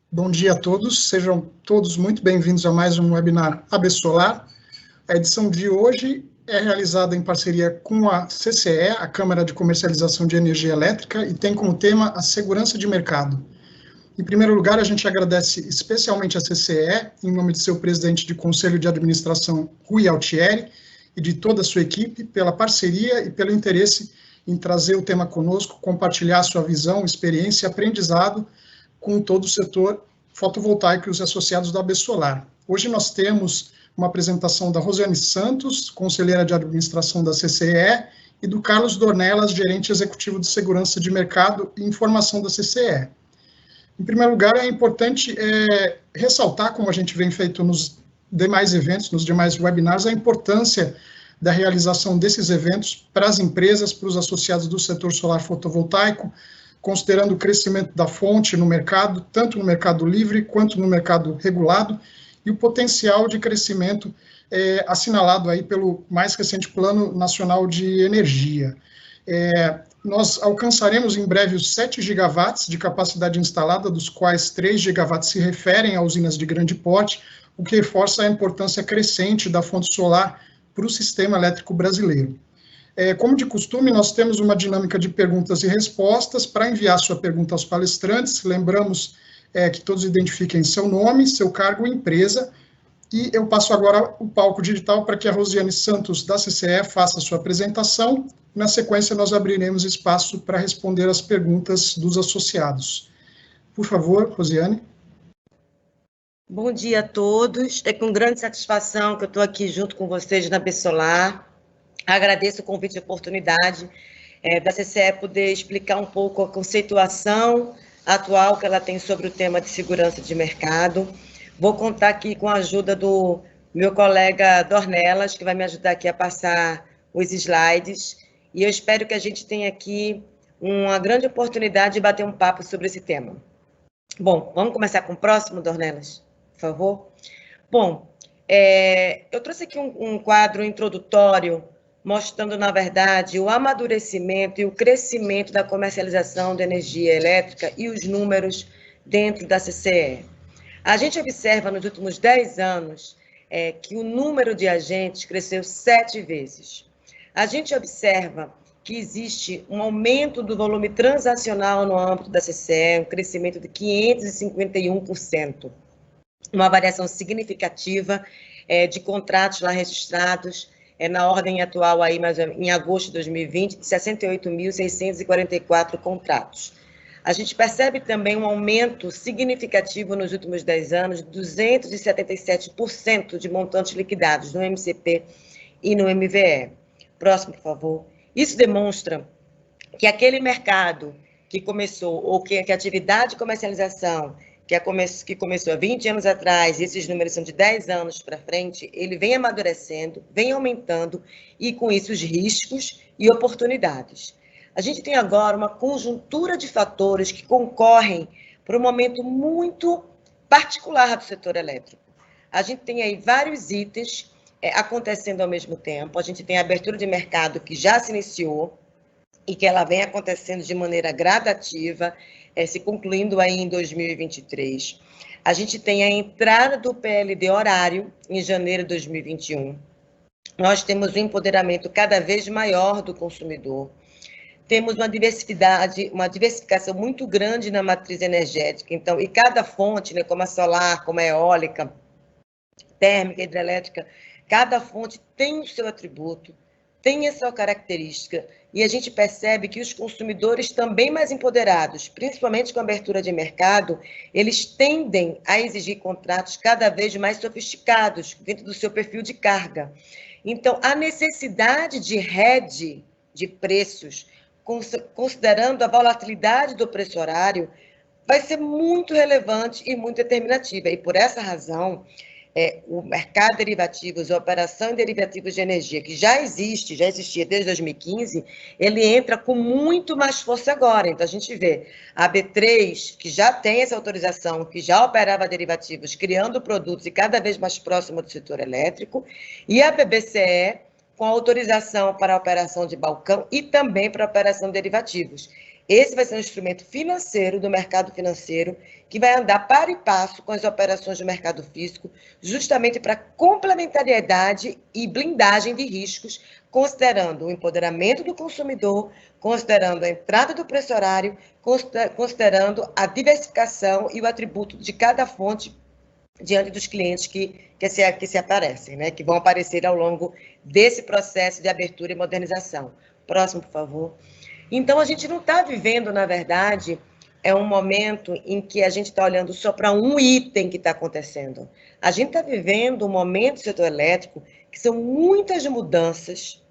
Bom dia a todos, sejam todos muito bem-vindos a mais um webinar AB Solar. A edição de hoje é realizada em parceria com a CCE, a Câmara de Comercialização de Energia Elétrica, e tem como tema a segurança de mercado. Em primeiro lugar, a gente agradece especialmente a CCE, em nome de seu presidente de Conselho de Administração, Rui Altieri, e de toda a sua equipe, pela parceria e pelo interesse em trazer o tema conosco, compartilhar sua visão, experiência e aprendizado com todo o setor fotovoltaico e os associados da AB Solar. Hoje nós temos uma apresentação da Rosiane Santos, conselheira de administração da CCE, e do Carlos Dornelas, gerente executivo de segurança de mercado e informação da CCE. Em primeiro lugar, é importante ressaltar, como a gente vem feito nos demais eventos, nos demais webinars, a importância da realização desses eventos para as empresas, para os associados do setor solar fotovoltaico, considerando o crescimento da fonte no mercado, tanto no mercado livre quanto no mercado regulado, e o potencial de crescimento assinalado aí pelo mais recente Plano Nacional de Energia. Nós alcançaremos em breve os 7 gigawatts de capacidade instalada, dos quais 3 gigawatts se referem a usinas de grande porte, o que reforça a importância crescente da fonte solar para o sistema elétrico brasileiro. Como de costume, nós temos uma dinâmica de perguntas e respostas. Para enviar sua pergunta aos palestrantes, lembramos que todos identifiquem seu nome, seu cargo e empresa. E eu passo agora o palco digital para que a Rosiane Santos, da CCE, faça a sua apresentação. Na sequência, nós abriremos espaço para responder as perguntas dos associados. Por favor, Rosiane. Bom dia a todos. É com grande satisfação que eu estou aqui junto com vocês na AB Solar. Agradeço o convite e a oportunidade da CCE poder explicar um pouco a conceituação atual que ela tem sobre o tema de segurança de mercado. Vou contar aqui com a ajuda do meu colega Dornelas, que vai me ajudar aqui a passar os slides, e eu espero que a gente tenha aqui uma grande oportunidade de bater um papo sobre esse tema. Bom, vamos começar com o próximo, Dornelas, por favor? Bom, eu trouxe aqui um quadro introdutório mostrando, na verdade, o amadurecimento e o crescimento da comercialização de energia elétrica e os números dentro da CCE. A gente observa nos últimos 10 anos que o número de agentes cresceu 7 vezes. A gente observa que existe um aumento do volume transacional no âmbito da CCE, um crescimento de 551%, uma variação significativa de contratos lá registrados, na ordem atual, aí, mas em agosto de 2020, de 68.644 contratos. A gente percebe também um aumento significativo nos últimos 10 anos, de 277% de montantes liquidados no MCP e no MVE. Próximo, por favor. Isso demonstra que aquele mercado que começou, ou que a atividade de comercialização que começou há 20 anos atrás, e esses números são de 10 anos para frente, ele vem amadurecendo, vem aumentando, e com isso os riscos e oportunidades. A gente tem agora uma conjuntura de fatores que concorrem para um momento muito particular do setor elétrico. A gente tem aí vários itens acontecendo ao mesmo tempo. A gente tem a abertura de mercado que já se iniciou e que ela vem acontecendo de maneira gradativa, se concluindo aí em 2023. A gente tem a entrada do PLD horário em janeiro de 2021. Nós temos um empoderamento cada vez maior do consumidor. Temos uma diversificação muito grande na matriz energética. Então, e cada fonte, né, como a solar, como a eólica, térmica, hidrelétrica, cada fonte tem o seu atributo, tem a sua característica, e a gente percebe que os consumidores também mais empoderados, principalmente com a abertura de mercado, eles tendem a exigir contratos cada vez mais sofisticados dentro do seu perfil de carga. Então, a necessidade de hedge de preços, considerando a volatilidade do preço horário, vai ser muito relevante e muito determinativa. E por essa razão, o mercado de derivativos, a operação em derivativos de energia, que já existia desde 2015, ele entra com muito mais força agora. Então, a gente vê a B3, que já tem essa autorização, que já operava derivativos, criando produtos e cada vez mais próximo do setor elétrico, e a BBCE, com autorização para a operação de balcão e também para a operação de derivativos. Esse vai ser um instrumento financeiro do mercado financeiro que vai andar par e passo com as operações do mercado físico, justamente para complementariedade e blindagem de riscos, considerando o empoderamento do consumidor, considerando a entrada do preço horário, considerando a diversificação e o atributo de cada fonte diante dos clientes que se aparecem, né, que vão aparecer ao longo desse processo de abertura e modernização. Próximo, por favor. Então, a gente não está vivendo, na verdade, um momento em que a gente está olhando só para um item que está acontecendo. A gente está vivendo um momento do setor elétrico que são muitas mudanças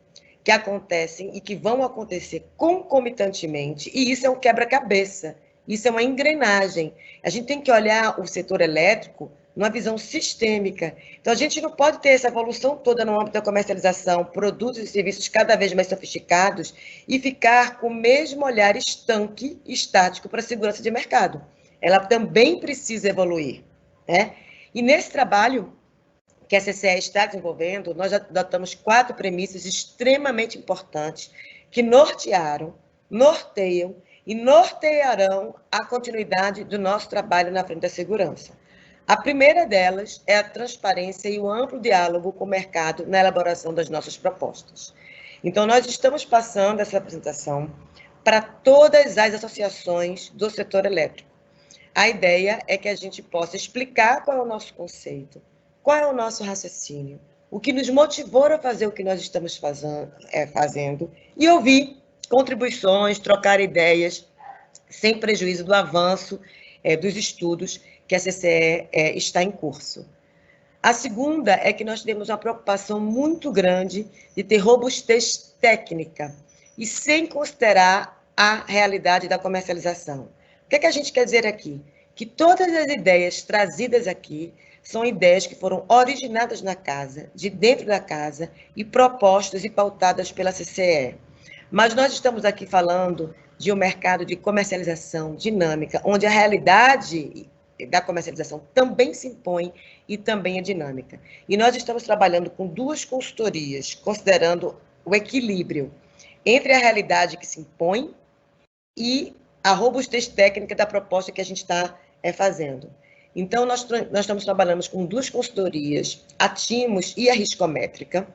que acontecem e que vão acontecer concomitantemente, e isso é um quebra-cabeça, isso é uma engrenagem. A gente tem que olhar o setor elétrico numa visão sistêmica. Então, a gente não pode ter essa evolução toda no âmbito da comercialização, produtos e serviços cada vez mais sofisticados, e ficar com o mesmo olhar estanque, estático para a segurança de mercado. Ela também precisa evoluir, né? E nesse trabalho que a CCE está desenvolvendo, nós adotamos 4 premissas extremamente importantes que norteiam e nortearão a continuidade do nosso trabalho na frente da segurança. A primeira delas é a transparência e o amplo diálogo com o mercado na elaboração das nossas propostas. Então, nós estamos passando essa apresentação para todas as associações do setor elétrico. A ideia é que a gente possa explicar qual é o nosso conceito, qual é o nosso raciocínio, o que nos motivou a fazer o que nós estamos fazendo e ouvir contribuições, trocar ideias, sem prejuízo do avanço dos estudos que a CCE está em curso. A segunda é que nós temos uma preocupação muito grande de ter robustez técnica e sem considerar a realidade da comercialização. O que é que a gente quer dizer aqui? Que todas as ideias trazidas aqui são ideias que foram originadas na casa, de dentro da casa, e propostas e pautadas pela CCE. Mas nós estamos aqui falando de um mercado de comercialização dinâmica, onde a realidade da comercialização também se impõe e também é dinâmica. E nós estamos trabalhando com 2 consultorias, considerando o equilíbrio entre a realidade que se impõe e a robustez técnica da proposta que a gente está fazendo. Então, nós estamos trabalhando com 2 consultorias, a Timos e a Riscométrica.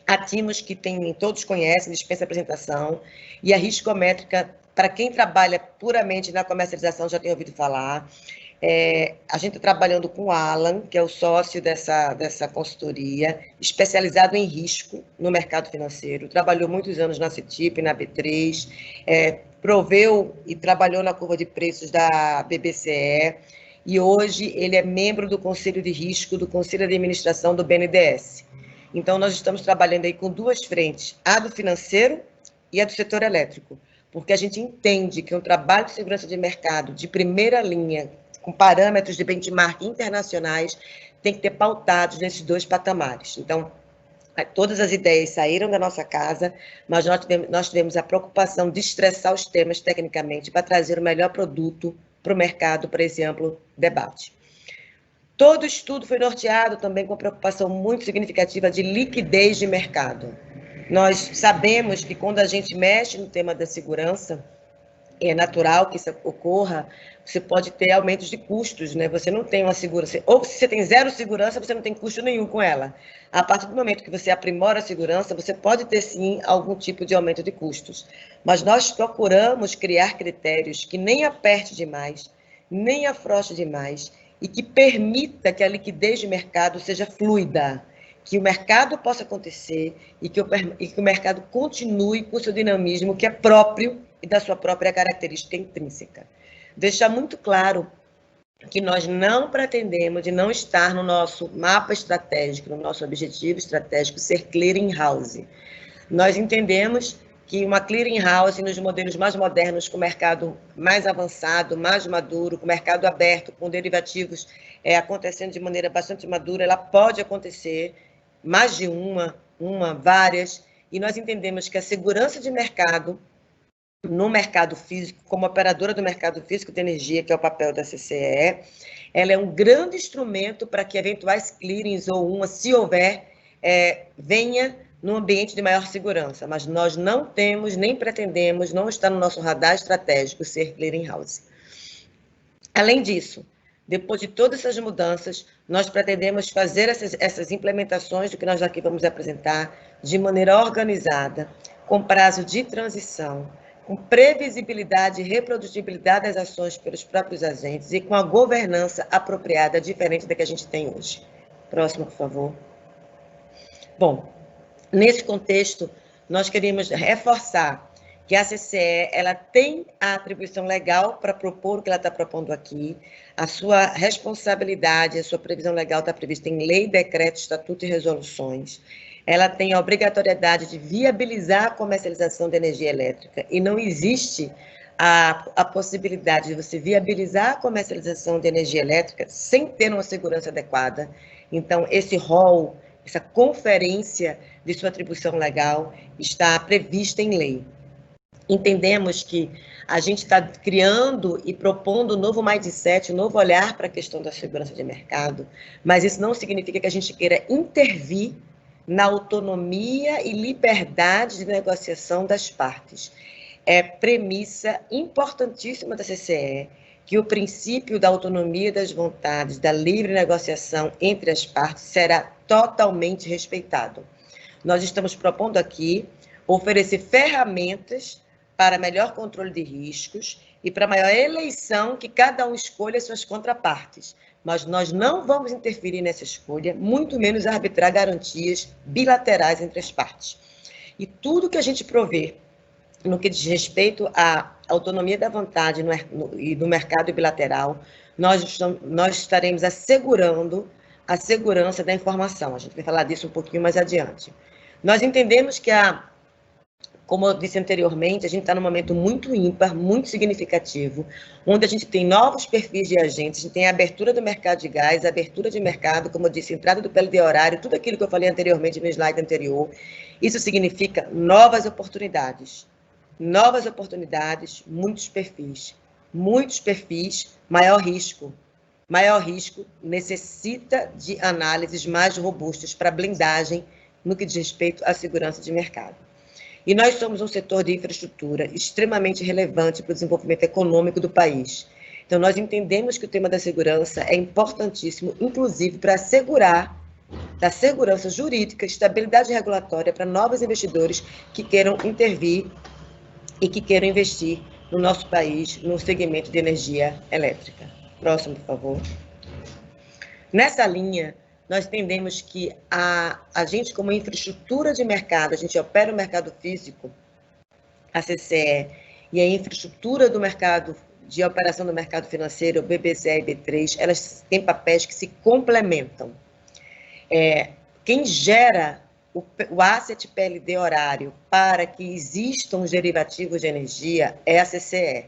A Timos, que todos conhecem, dispensa apresentação, e a Riscométrica, para quem trabalha puramente na comercialização, já tem ouvido falar. A gente está trabalhando com o Alan, que é o sócio dessa consultoria, especializado em risco no mercado financeiro, trabalhou muitos anos na CETIP, na B3, proveu e trabalhou na curva de preços da BBCE, e hoje ele é membro do Conselho de Risco, do Conselho de Administração do BNDES. Então, nós estamos trabalhando aí com 2 frentes, a do financeiro e a do setor elétrico, porque a gente entende que um trabalho de segurança de mercado de primeira linha, com parâmetros de benchmark internacionais, tem que ter pautados nesses 2 patamares. Então, todas as ideias saíram da nossa casa, mas nós tivemos a preocupação de estressar os temas tecnicamente para trazer o melhor produto para o mercado, para esse amplo debate. Todo estudo foi norteado também com preocupação muito significativa de liquidez de mercado. Nós sabemos que quando a gente mexe no tema da segurança, é natural que isso ocorra, você pode ter aumentos de custos, né? Você não tem uma segurança, ou se você tem 0 segurança, você não tem custo nenhum com ela. A partir do momento que você aprimora a segurança, você pode ter sim algum tipo de aumento de custos. Mas nós procuramos criar critérios que nem aperte demais, nem afrouxe demais, e que permita que a liquidez de mercado seja fluida, que o mercado possa acontecer e que o mercado continue com o seu dinamismo, que é próprio e da sua própria característica intrínseca. Deixar muito claro que nós não pretendemos de não estar no nosso mapa estratégico, no nosso objetivo estratégico, ser clearing house. Nós entendemos que uma clearing house, nos modelos mais modernos, com o mercado mais avançado, mais maduro, com o mercado aberto, com derivativos acontecendo de maneira bastante madura, ela pode acontecer, mais de várias, e nós entendemos que a segurança de mercado, no mercado físico, como operadora do mercado físico de energia, que é o papel da CCE, ela é um grande instrumento para que eventuais clearings ou se houver, venha num ambiente de maior segurança, mas nós não temos, nem pretendemos, não está no nosso radar estratégico ser clearinghouse. Além disso, depois de todas essas mudanças, nós pretendemos fazer essas implementações do que nós aqui vamos apresentar de maneira organizada, com prazo de transição, com previsibilidade e reprodutibilidade das ações pelos próprios agentes e com a governança apropriada, diferente da que a gente tem hoje. Próximo, por favor. Bom, nesse contexto, nós queríamos reforçar que a CCE ela tem a atribuição legal para propor o que ela está propondo aqui, a sua responsabilidade, a sua previsão legal está prevista em lei, decreto, estatuto e resoluções. Ela tem a obrigatoriedade de viabilizar a comercialização de energia elétrica e não existe a possibilidade de você viabilizar a comercialização de energia elétrica sem ter uma segurança adequada. Então, esse rol, essa conferência de sua atribuição legal está prevista em lei. Entendemos que a gente está criando e propondo um novo mindset, um novo olhar para a questão da segurança de mercado, mas isso não significa que a gente queira intervir na autonomia e liberdade de negociação das partes. É premissa importantíssima da CCE que o princípio da autonomia das vontades, da livre negociação entre as partes será totalmente respeitado. Nós estamos propondo aqui oferecer ferramentas para melhor controle de riscos e para maior eleição que cada um escolha suas contrapartes. Mas nós não vamos interferir nessa escolha, muito menos arbitrar garantias bilaterais entre as partes. E tudo que a gente prover no que diz respeito à autonomia da vontade e do mercado bilateral, nós estaremos assegurando a segurança da informação. A gente vai falar disso um pouquinho mais adiante. Nós entendemos que como eu disse anteriormente, a gente está num momento muito ímpar, muito significativo, onde a gente tem novos perfis de agentes, a gente tem a abertura do mercado de gás, a abertura de mercado, como eu disse, entrada do PLD horário, tudo aquilo que eu falei anteriormente no slide anterior. Isso significa novas oportunidades, muitos perfis, maior risco. Maior risco necessita de análises mais robustas para blindagem no que diz respeito à segurança de mercado. E nós somos um setor de infraestrutura extremamente relevante para o desenvolvimento econômico do país. Então, nós entendemos que o tema da segurança é importantíssimo, inclusive para assegurar da segurança jurídica, estabilidade regulatória para novos investidores que queiram intervir e que queiram investir no nosso país, no segmento de energia elétrica. Próximo, por favor. Nessa linha, nós entendemos que a gente, como infraestrutura de mercado, a gente opera o mercado físico, a CCE, e a infraestrutura do mercado, de operação do mercado financeiro, o BBCE e B3, elas têm papéis que se complementam. Quem gera o asset PLD horário para que existam os derivativos de energia é a CCE.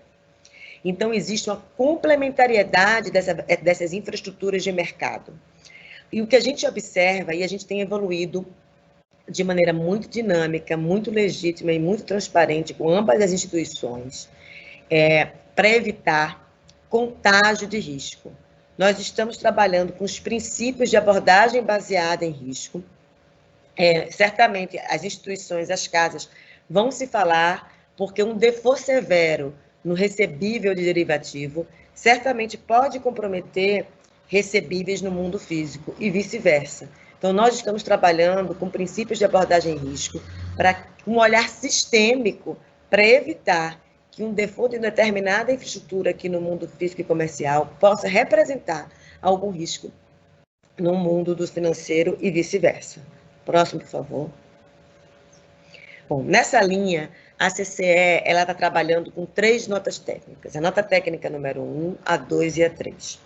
Então, existe uma complementariedade dessas infraestruturas de mercado. E o que a gente observa, e a gente tem evoluído de maneira muito dinâmica, muito legítima e muito transparente com ambas as instituições, para evitar contágio de risco. Nós estamos trabalhando com os princípios de abordagem baseada em risco. Certamente, as instituições, as casas, vão se falar, porque um default severo no recebível de derivativo certamente pode comprometer recebíveis no mundo físico e vice-versa. Então, nós estamos trabalhando com princípios de abordagem em risco para um olhar sistêmico para evitar que um default de determinada infraestrutura aqui no mundo físico e comercial possa representar algum risco no mundo do financeiro e vice-versa. Próximo, por favor. Bom, nessa linha, a CCE está trabalhando com 3 notas técnicas. A nota técnica número 1, a 2 e a 3.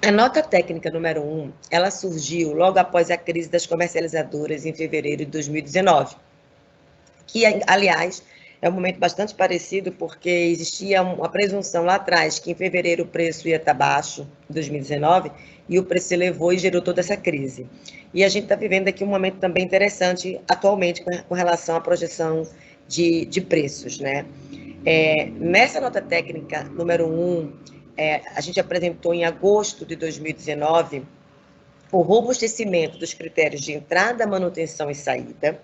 A nota técnica número 1, ela surgiu logo após a crise das comercializadoras em fevereiro de 2019, que, aliás, é um momento bastante parecido, porque existia uma presunção lá atrás que em fevereiro o preço ia estar baixo, em 2019, e o preço se elevou e gerou toda essa crise. E a gente está vivendo aqui um momento também interessante, atualmente, com relação à projeção de preços, né? Nessa nota técnica número 1, a gente apresentou em agosto de 2019 o robustecimento dos critérios de entrada, manutenção e saída,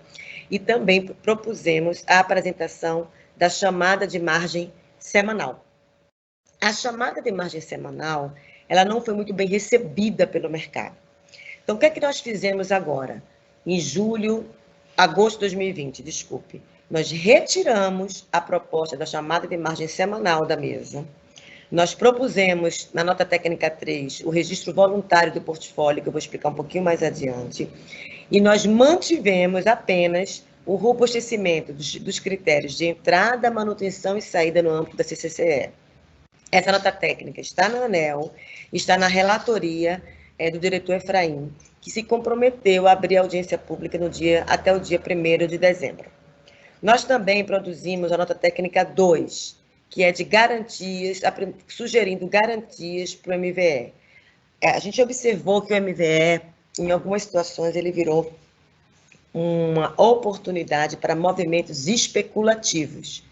e também propusemos a apresentação da chamada de margem semanal. A chamada de margem semanal, ela não foi muito bem recebida pelo mercado. Então, o que é que nós fizemos agora? Em agosto de 2020, desculpe, nós retiramos a proposta da chamada de margem semanal da mesa. Nós propusemos, na nota técnica 3, o registro voluntário do portfólio, que eu vou explicar um pouquinho mais adiante, e nós mantivemos apenas o robustecimento dos critérios de entrada, manutenção e saída no âmbito da CCCE. Essa nota técnica está na ANEEL, está na relatoria do diretor Efraim, que se comprometeu a abrir audiência pública até o dia 1º de dezembro. Nós também produzimos a nota técnica 2, que é de garantias, sugerindo garantias para o MVE. A gente observou que o MVE, em algumas situações, ele virou uma oportunidade para movimentos especulativos.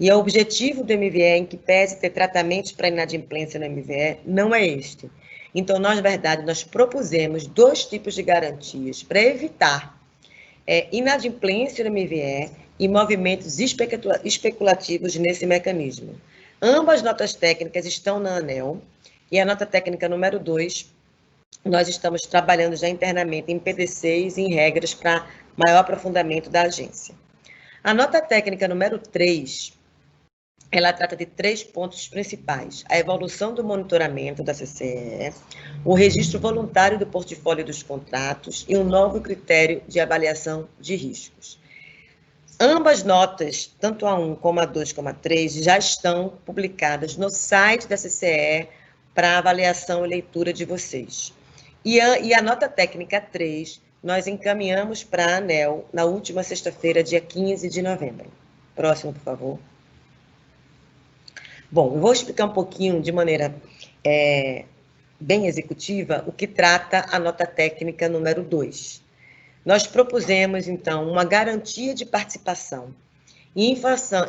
E o objetivo do MVE, em que pese ter tratamentos para inadimplência no MVE, não é este. Então, na verdade, nós propusemos 2 tipos de garantias para evitar inadimplência no MVE e movimentos especulativos nesse mecanismo. Ambas notas técnicas estão na ANEEL, e a nota técnica número 2, nós estamos trabalhando já internamente em PDCs e em regras para maior aprofundamento da agência. A nota técnica número 3, ela trata de 3 pontos principais: a evolução do monitoramento da CCE, o registro voluntário do portfólio dos contratos e um novo critério de avaliação de riscos. Ambas notas, tanto a 1 como a 2 como a 3, já estão publicadas no site da CCE para avaliação e leitura de vocês. E a nota técnica 3, nós encaminhamos para a ANEEL na última sexta-feira, dia 15 de novembro. Próximo, por favor. Bom, eu vou explicar um pouquinho, de maneira bem executiva, o que trata a nota técnica número 2. Nós propusemos, então, uma garantia de participação. E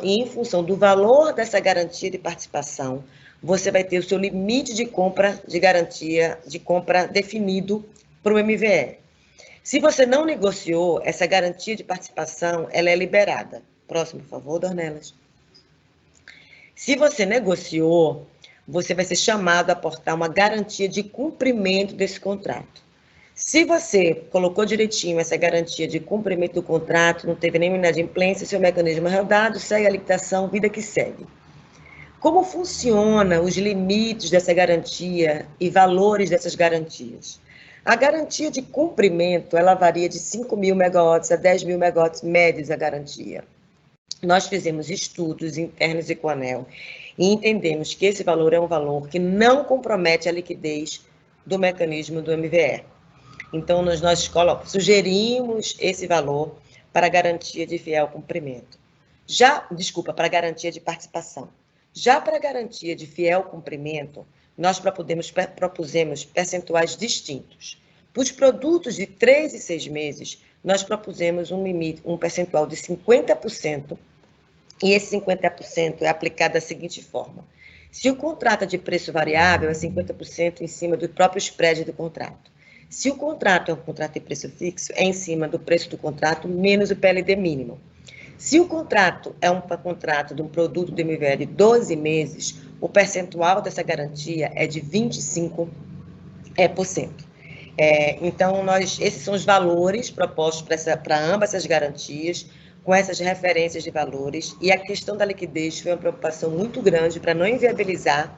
em função do valor dessa garantia de participação, você vai ter o seu limite de compra de garantia de compra definido para o MVE. Se você não negociou, essa garantia de participação, ela é liberada. Próximo, por favor, Dornelas. Se você negociou, você vai ser chamado a aportar uma garantia de cumprimento desse contrato. Se você colocou direitinho essa garantia de cumprimento do contrato, não teve nenhuma inadimplência, seu mecanismo é rodado, segue a licitação, vida que segue. Como funcionam os limites dessa garantia e valores dessas garantias? A garantia de cumprimento, ela varia de 5.000 megawatts a 10.000 megawatts médios a garantia. Nós fizemos estudos internos e com a ANEEL e entendemos que esse valor é um valor que não compromete a liquidez do mecanismo do MVE. Então, nós sugerimos esse valor para a garantia de fiel cumprimento. Para a garantia de participação. Já para a garantia de fiel cumprimento, nós propusemos percentuais distintos. Para os produtos de 3 e 6 meses, nós propusemos um percentual de 50%, e esse 50% é aplicado da seguinte forma: se o contrato é de preço variável, é 50% em cima do próprio spread do contrato. Se o contrato é um contrato de preço fixo, é em cima do preço do contrato menos o PLD mínimo. Se o contrato é um contrato de um produto do MVE de 12 meses, o percentual dessa garantia é de 25%. Então, esses são os valores propostos para ambas essas garantias, com essas referências de valores, e a questão da liquidez foi uma preocupação muito grande para não inviabilizar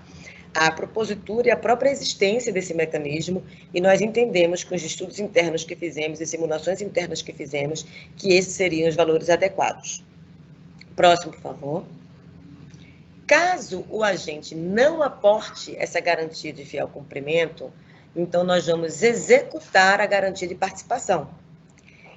a propositura e a própria existência desse mecanismo, e nós entendemos com os estudos internos que fizemos e simulações internas que fizemos, que esses seriam os valores adequados. Próximo, por favor. Caso o agente não aporte essa garantia de fiel cumprimento, então nós vamos executar a garantia de participação.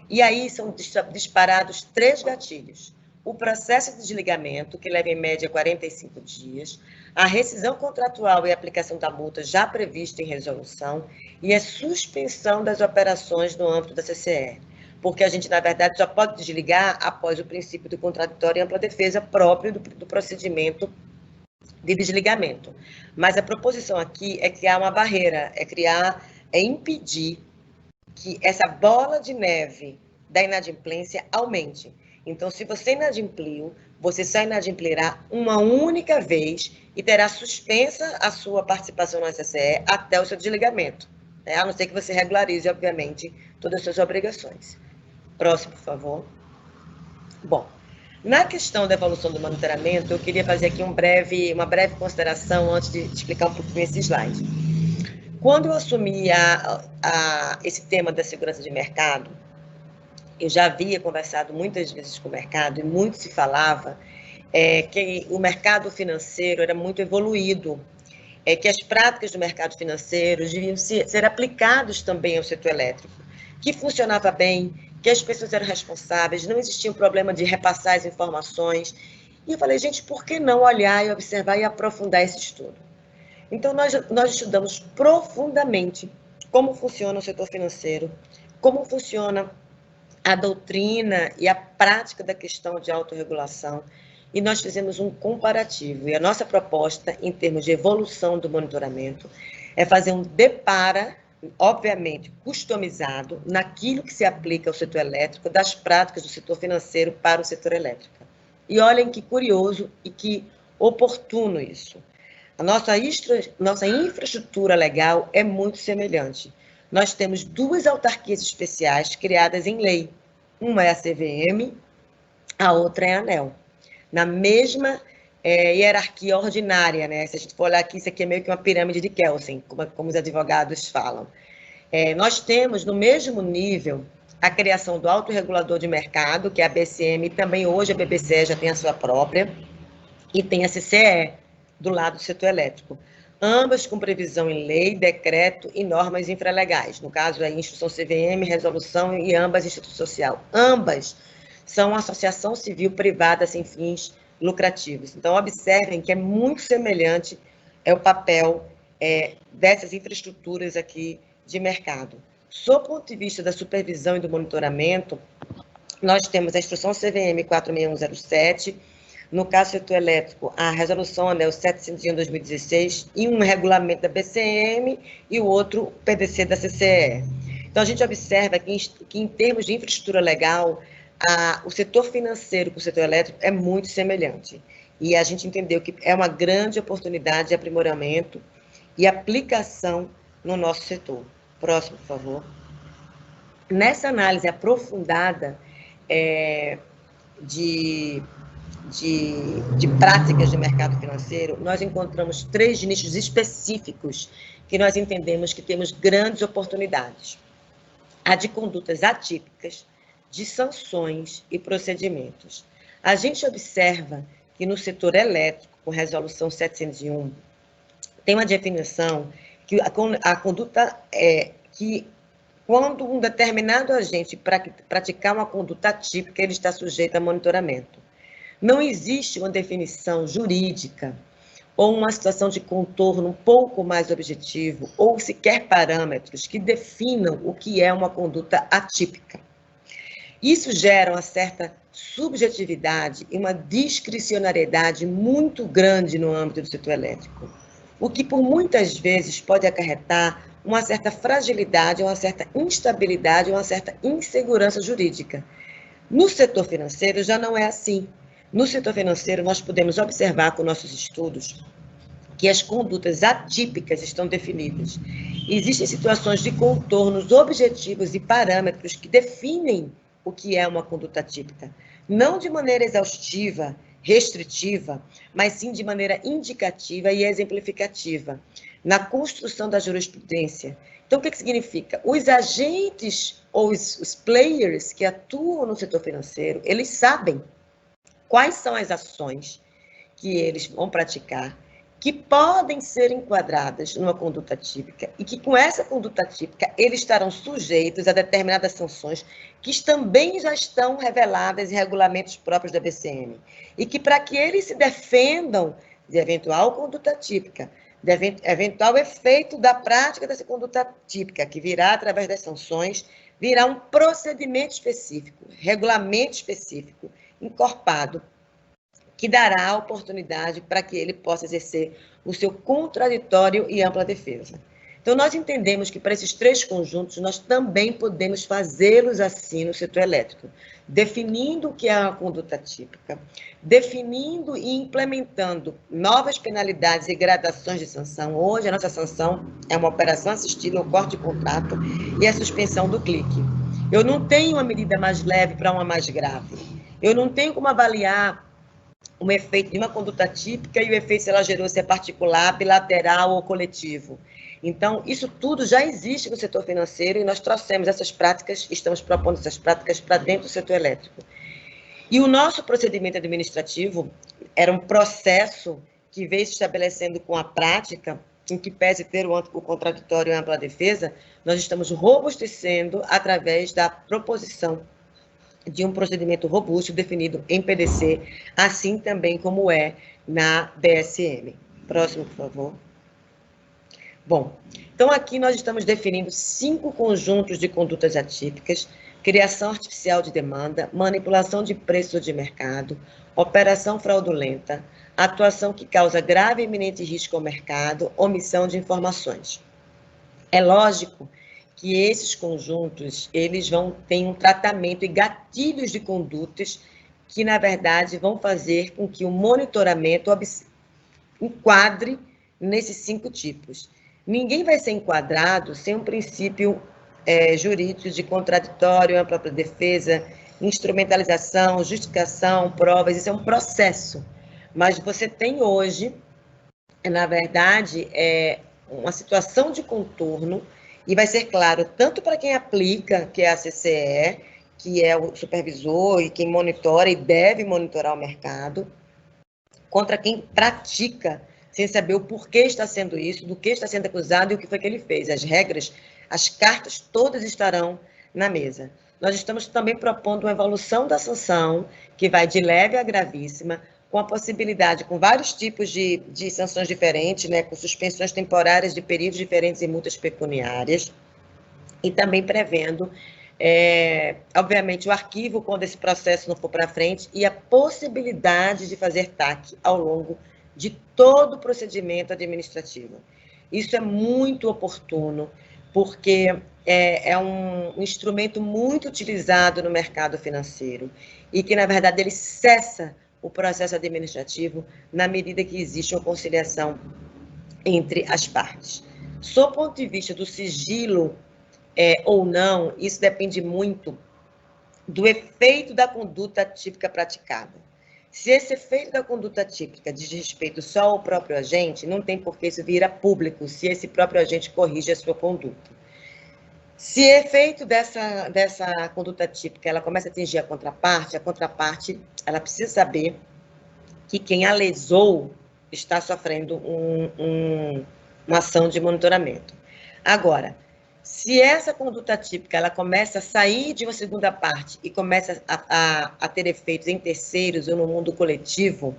E aí são disparados 3 gatilhos: o processo de desligamento, que leva em média 45 dias, a rescisão contratual e a aplicação da multa já prevista em resolução, e a suspensão das operações no âmbito da CCE, porque a gente, na verdade, só pode desligar após o princípio do contraditório e ampla defesa próprio do procedimento de desligamento. Mas a proposição aqui é criar uma barreira, é impedir que essa bola de neve da inadimplência aumente. Então, se você inadimpliu, você só inadimplirá uma única vez e terá suspensa a sua participação no SSE até o seu desligamento, né? A não ser que você regularize, obviamente, todas as suas obrigações. Próximo, por favor. Bom, na questão da evolução do monitoramento, eu queria fazer aqui uma breve consideração antes de explicar um pouquinho esse slide. Quando eu assumi esse tema da segurança de mercado, eu já havia conversado muitas vezes com o mercado e muito se falava que o mercado financeiro era muito evoluído, que as práticas do mercado financeiro deviam ser aplicadas também ao setor elétrico, que funcionava bem, que as pessoas eram responsáveis, não existia um problema de repassar as informações. E eu falei, gente, por que não olhar e observar e aprofundar esse estudo? Então, nós estudamos profundamente como funciona o setor financeiro, como funciona a doutrina e a prática da questão de autorregulação, e nós fizemos um comparativo. E a nossa proposta, em termos de evolução do monitoramento, é fazer um depara, obviamente, customizado, naquilo que se aplica ao setor elétrico, das práticas do setor financeiro para o setor elétrico. E olhem que curioso e que oportuno isso. A nossa infraestrutura legal é muito semelhante. Nós temos duas autarquias especiais criadas em lei. Uma é a CVM, a outra é a ANEEL. Na mesma hierarquia ordinária, né? Se a gente for olhar aqui, isso aqui é meio que uma pirâmide de Kelsen, como os advogados falam. Nós temos, no mesmo nível, a criação do autorregulador de mercado, que é a BCM, e também hoje a BBCE já tem a sua própria, e tem a CCE, do lado do setor elétrico. Ambas com previsão em lei, decreto e normas infralegais. No caso, a Instrução CVM, resolução e ambas Instituto Social. Ambas são associação civil privada sem fins lucrativos. Então, observem que é muito semelhante o papel dessas infraestruturas aqui de mercado. Sob o ponto de vista da supervisão e do monitoramento, nós temos a Instrução CVM 46107, no caso do setor elétrico, a resolução ANEEL 701/2016 e um regulamento da BCM e o outro PDC da CCE. Então, a gente observa que em termos de infraestrutura legal, o setor financeiro com o setor elétrico é muito semelhante. E a gente entendeu que é uma grande oportunidade de aprimoramento e aplicação no nosso setor. Próximo, por favor. Nessa análise aprofundada de práticas de mercado financeiro, nós encontramos 3 nichos específicos que nós entendemos que temos grandes oportunidades. A de condutas atípicas, de sanções e procedimentos. A gente observa que no setor elétrico, com resolução 701, tem uma definição que a conduta que quando um determinado agente praticar uma conduta atípica, ele está sujeito a monitoramento. Não existe uma definição jurídica ou uma situação de contorno um pouco mais objetivo ou sequer parâmetros que definam o que é uma conduta atípica. Isso gera uma certa subjetividade e uma discricionariedade muito grande no âmbito do setor elétrico, o que por muitas vezes pode acarretar uma certa fragilidade, uma certa instabilidade, uma certa insegurança jurídica. No setor financeiro já não é assim. No setor financeiro, nós podemos observar com nossos estudos que as condutas atípicas estão definidas. Existem situações de contornos objetivos e parâmetros que definem o que é uma conduta atípica. Não de maneira exaustiva, restritiva, mas sim de maneira indicativa e exemplificativa, na construção da jurisprudência. Então, o que significa? Os agentes ou os players que atuam no setor financeiro, eles sabem quais são as ações que eles vão praticar, que podem ser enquadradas numa conduta típica e que, com essa conduta típica, eles estarão sujeitos a determinadas sanções que também já estão reveladas em regulamentos próprios da BCM. E que, para que eles se defendam de eventual conduta típica, de eventual efeito da prática dessa conduta típica, que virá através das sanções, virá um procedimento específico, regulamento específico, encorpado, que dará a oportunidade para que ele possa exercer o seu contraditório e ampla defesa. Então, nós entendemos que para esses 3 conjuntos, nós também podemos fazê-los assim no setor elétrico, definindo o que é uma conduta típica, definindo e implementando novas penalidades e gradações de sanção. Hoje, a nossa sanção é uma operação assistida, o corte de contrato e a suspensão do clique. Eu não tenho uma medida mais leve para uma mais grave. Eu não tenho como avaliar um efeito de uma conduta típica e o efeito se ela gerou, se é particular, bilateral ou coletivo. Então, isso tudo já existe no setor financeiro e nós trouxemos essas práticas, estamos propondo essas práticas para dentro do setor elétrico. E o nosso procedimento administrativo era um processo que veio se estabelecendo com a prática, em que pese ter o contraditório e a ampla defesa, nós estamos robustecendo através da proposição de um procedimento robusto definido em PDC, assim também como é na BSM. Próximo, por favor. Bom, então aqui nós estamos definindo 5 conjuntos de condutas atípicas: criação artificial de demanda, manipulação de preço de mercado, operação fraudulenta, atuação que causa grave e iminente risco ao mercado, omissão de informações. É lógico que esses conjuntos, eles ter um tratamento e gatilhos de condutas que, na verdade, vão fazer com que o monitoramento enquadre nesses 5 tipos. Ninguém vai ser enquadrado sem um princípio jurídico de contraditório, ampla defesa, instrumentalização, justificação, provas. Isso é um processo. Mas você tem hoje, na verdade, uma situação de contorno, e vai ser claro tanto para quem aplica, que é a CCE, que é o supervisor e quem monitora e deve monitorar o mercado, contra quem pratica, sem saber o porquê está sendo isso, do que está sendo acusado e o que foi que ele fez. As regras, as cartas, todas estarão na mesa. Nós estamos também propondo uma evolução da sanção, que vai de leve a gravíssima, com a possibilidade, com vários tipos de sanções diferentes, né, com suspensões temporárias de períodos diferentes e multas pecuniárias, e também prevendo, obviamente, o arquivo quando esse processo não for para frente e a possibilidade de fazer TAC ao longo de todo o procedimento administrativo. Isso é muito oportuno, porque é um instrumento muito utilizado no mercado financeiro e que, na verdade, ele cessa o processo administrativo na medida que existe uma conciliação entre as partes. Sob o ponto de vista do sigilo ou não, isso depende muito do efeito da conduta típica praticada. Se esse efeito da conduta típica diz respeito só ao próprio agente, não tem por que isso vir a público, se esse próprio agente corrige a sua conduta. Se o efeito dessa conduta típica ela começa a atingir a contraparte ela precisa saber que quem a lesou está sofrendo uma ação de monitoramento. Agora, se essa conduta típica ela começa a sair de uma segunda parte e começa a ter efeitos em terceiros ou no mundo coletivo,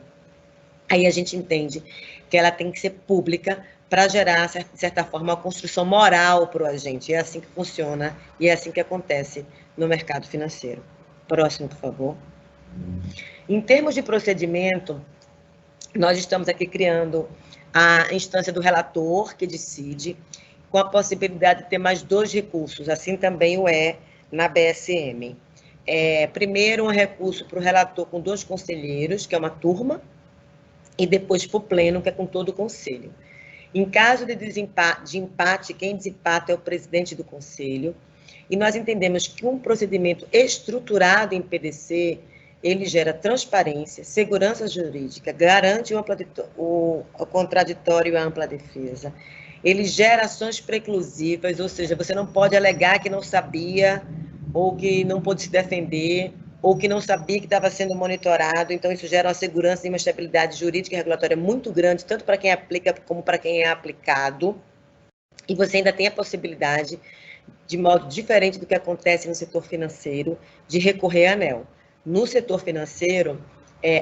aí a gente entende que ela tem que ser pública para gerar, de certa forma, uma construção moral para o agente. É assim que funciona e é assim que acontece no mercado financeiro. Próximo, por favor. Em termos de procedimento, nós estamos aqui criando a instância do relator, que decide, com a possibilidade de ter mais 2 recursos, assim também o é na BSM. Primeiro, um recurso para o relator com 2 conselheiros, que é uma turma, e depois para o pleno, que é com todo o conselho. Em caso de empate, quem desempata é o presidente do conselho, e nós entendemos que um procedimento estruturado em PDC, ele gera transparência, segurança jurídica, garante o contraditório e a ampla defesa, ele gera ações preclusivas, ou seja, você não pode alegar que não sabia, ou que não pôde se defender, ou que não sabia que estava sendo monitorado. Então, isso gera uma segurança e uma estabilidade jurídica e regulatória muito grande, tanto para quem aplica como para quem é aplicado. E você ainda tem a possibilidade, de modo diferente do que acontece no setor financeiro, de recorrer à ANEEL. No setor financeiro,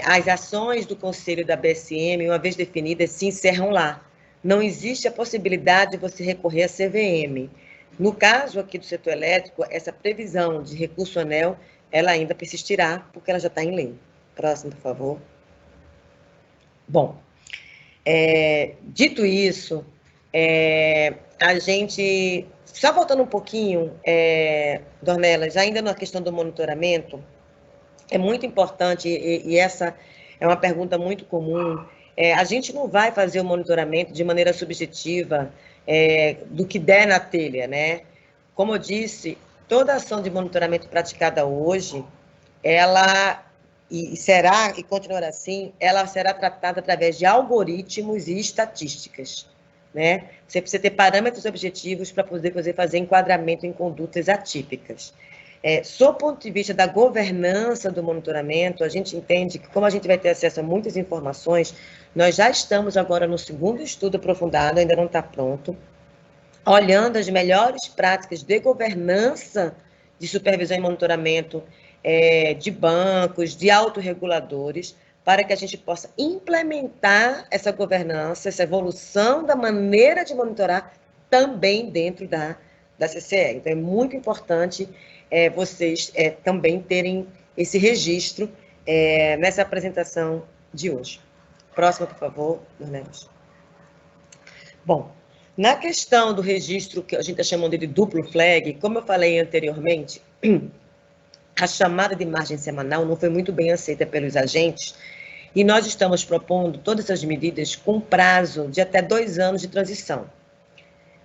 as ações do Conselho da BSM, uma vez definidas, se encerram lá. Não existe a possibilidade de você recorrer à CVM. No caso aqui do setor elétrico, essa previsão de recurso à ANEEL, ela ainda persistirá, porque ela já está em lei. Próximo, por favor. Bom, dito isso, a gente, só voltando um pouquinho, Dornelas, ainda na questão do monitoramento, é muito importante, e essa é uma pergunta muito comum, a gente não vai fazer o monitoramento de maneira subjetiva do que der na telha, né? Como eu disse, toda ação de monitoramento praticada hoje, ela, e será, e continuará assim, ela será tratada através de algoritmos e estatísticas, né? Você precisa ter parâmetros objetivos para poder fazer enquadramento em condutas atípicas. Sob o ponto de vista da governança do monitoramento, a gente entende que, como a gente vai ter acesso a muitas informações, nós já estamos agora no segundo estudo aprofundado, ainda não está pronto, olhando as melhores práticas de governança de supervisão e monitoramento de bancos, de autorreguladores, para que a gente possa implementar essa governança, essa evolução da maneira de monitorar também dentro da CCE. Então, é muito importante vocês também terem esse registro nessa apresentação de hoje. Próxima, por favor, Dornelas. Bom, na questão do registro, que a gente está chamando de duplo flag, como eu falei anteriormente, a chamada de margem semanal não foi muito bem aceita pelos agentes, e nós estamos propondo todas essas medidas com prazo de até 2 anos de transição.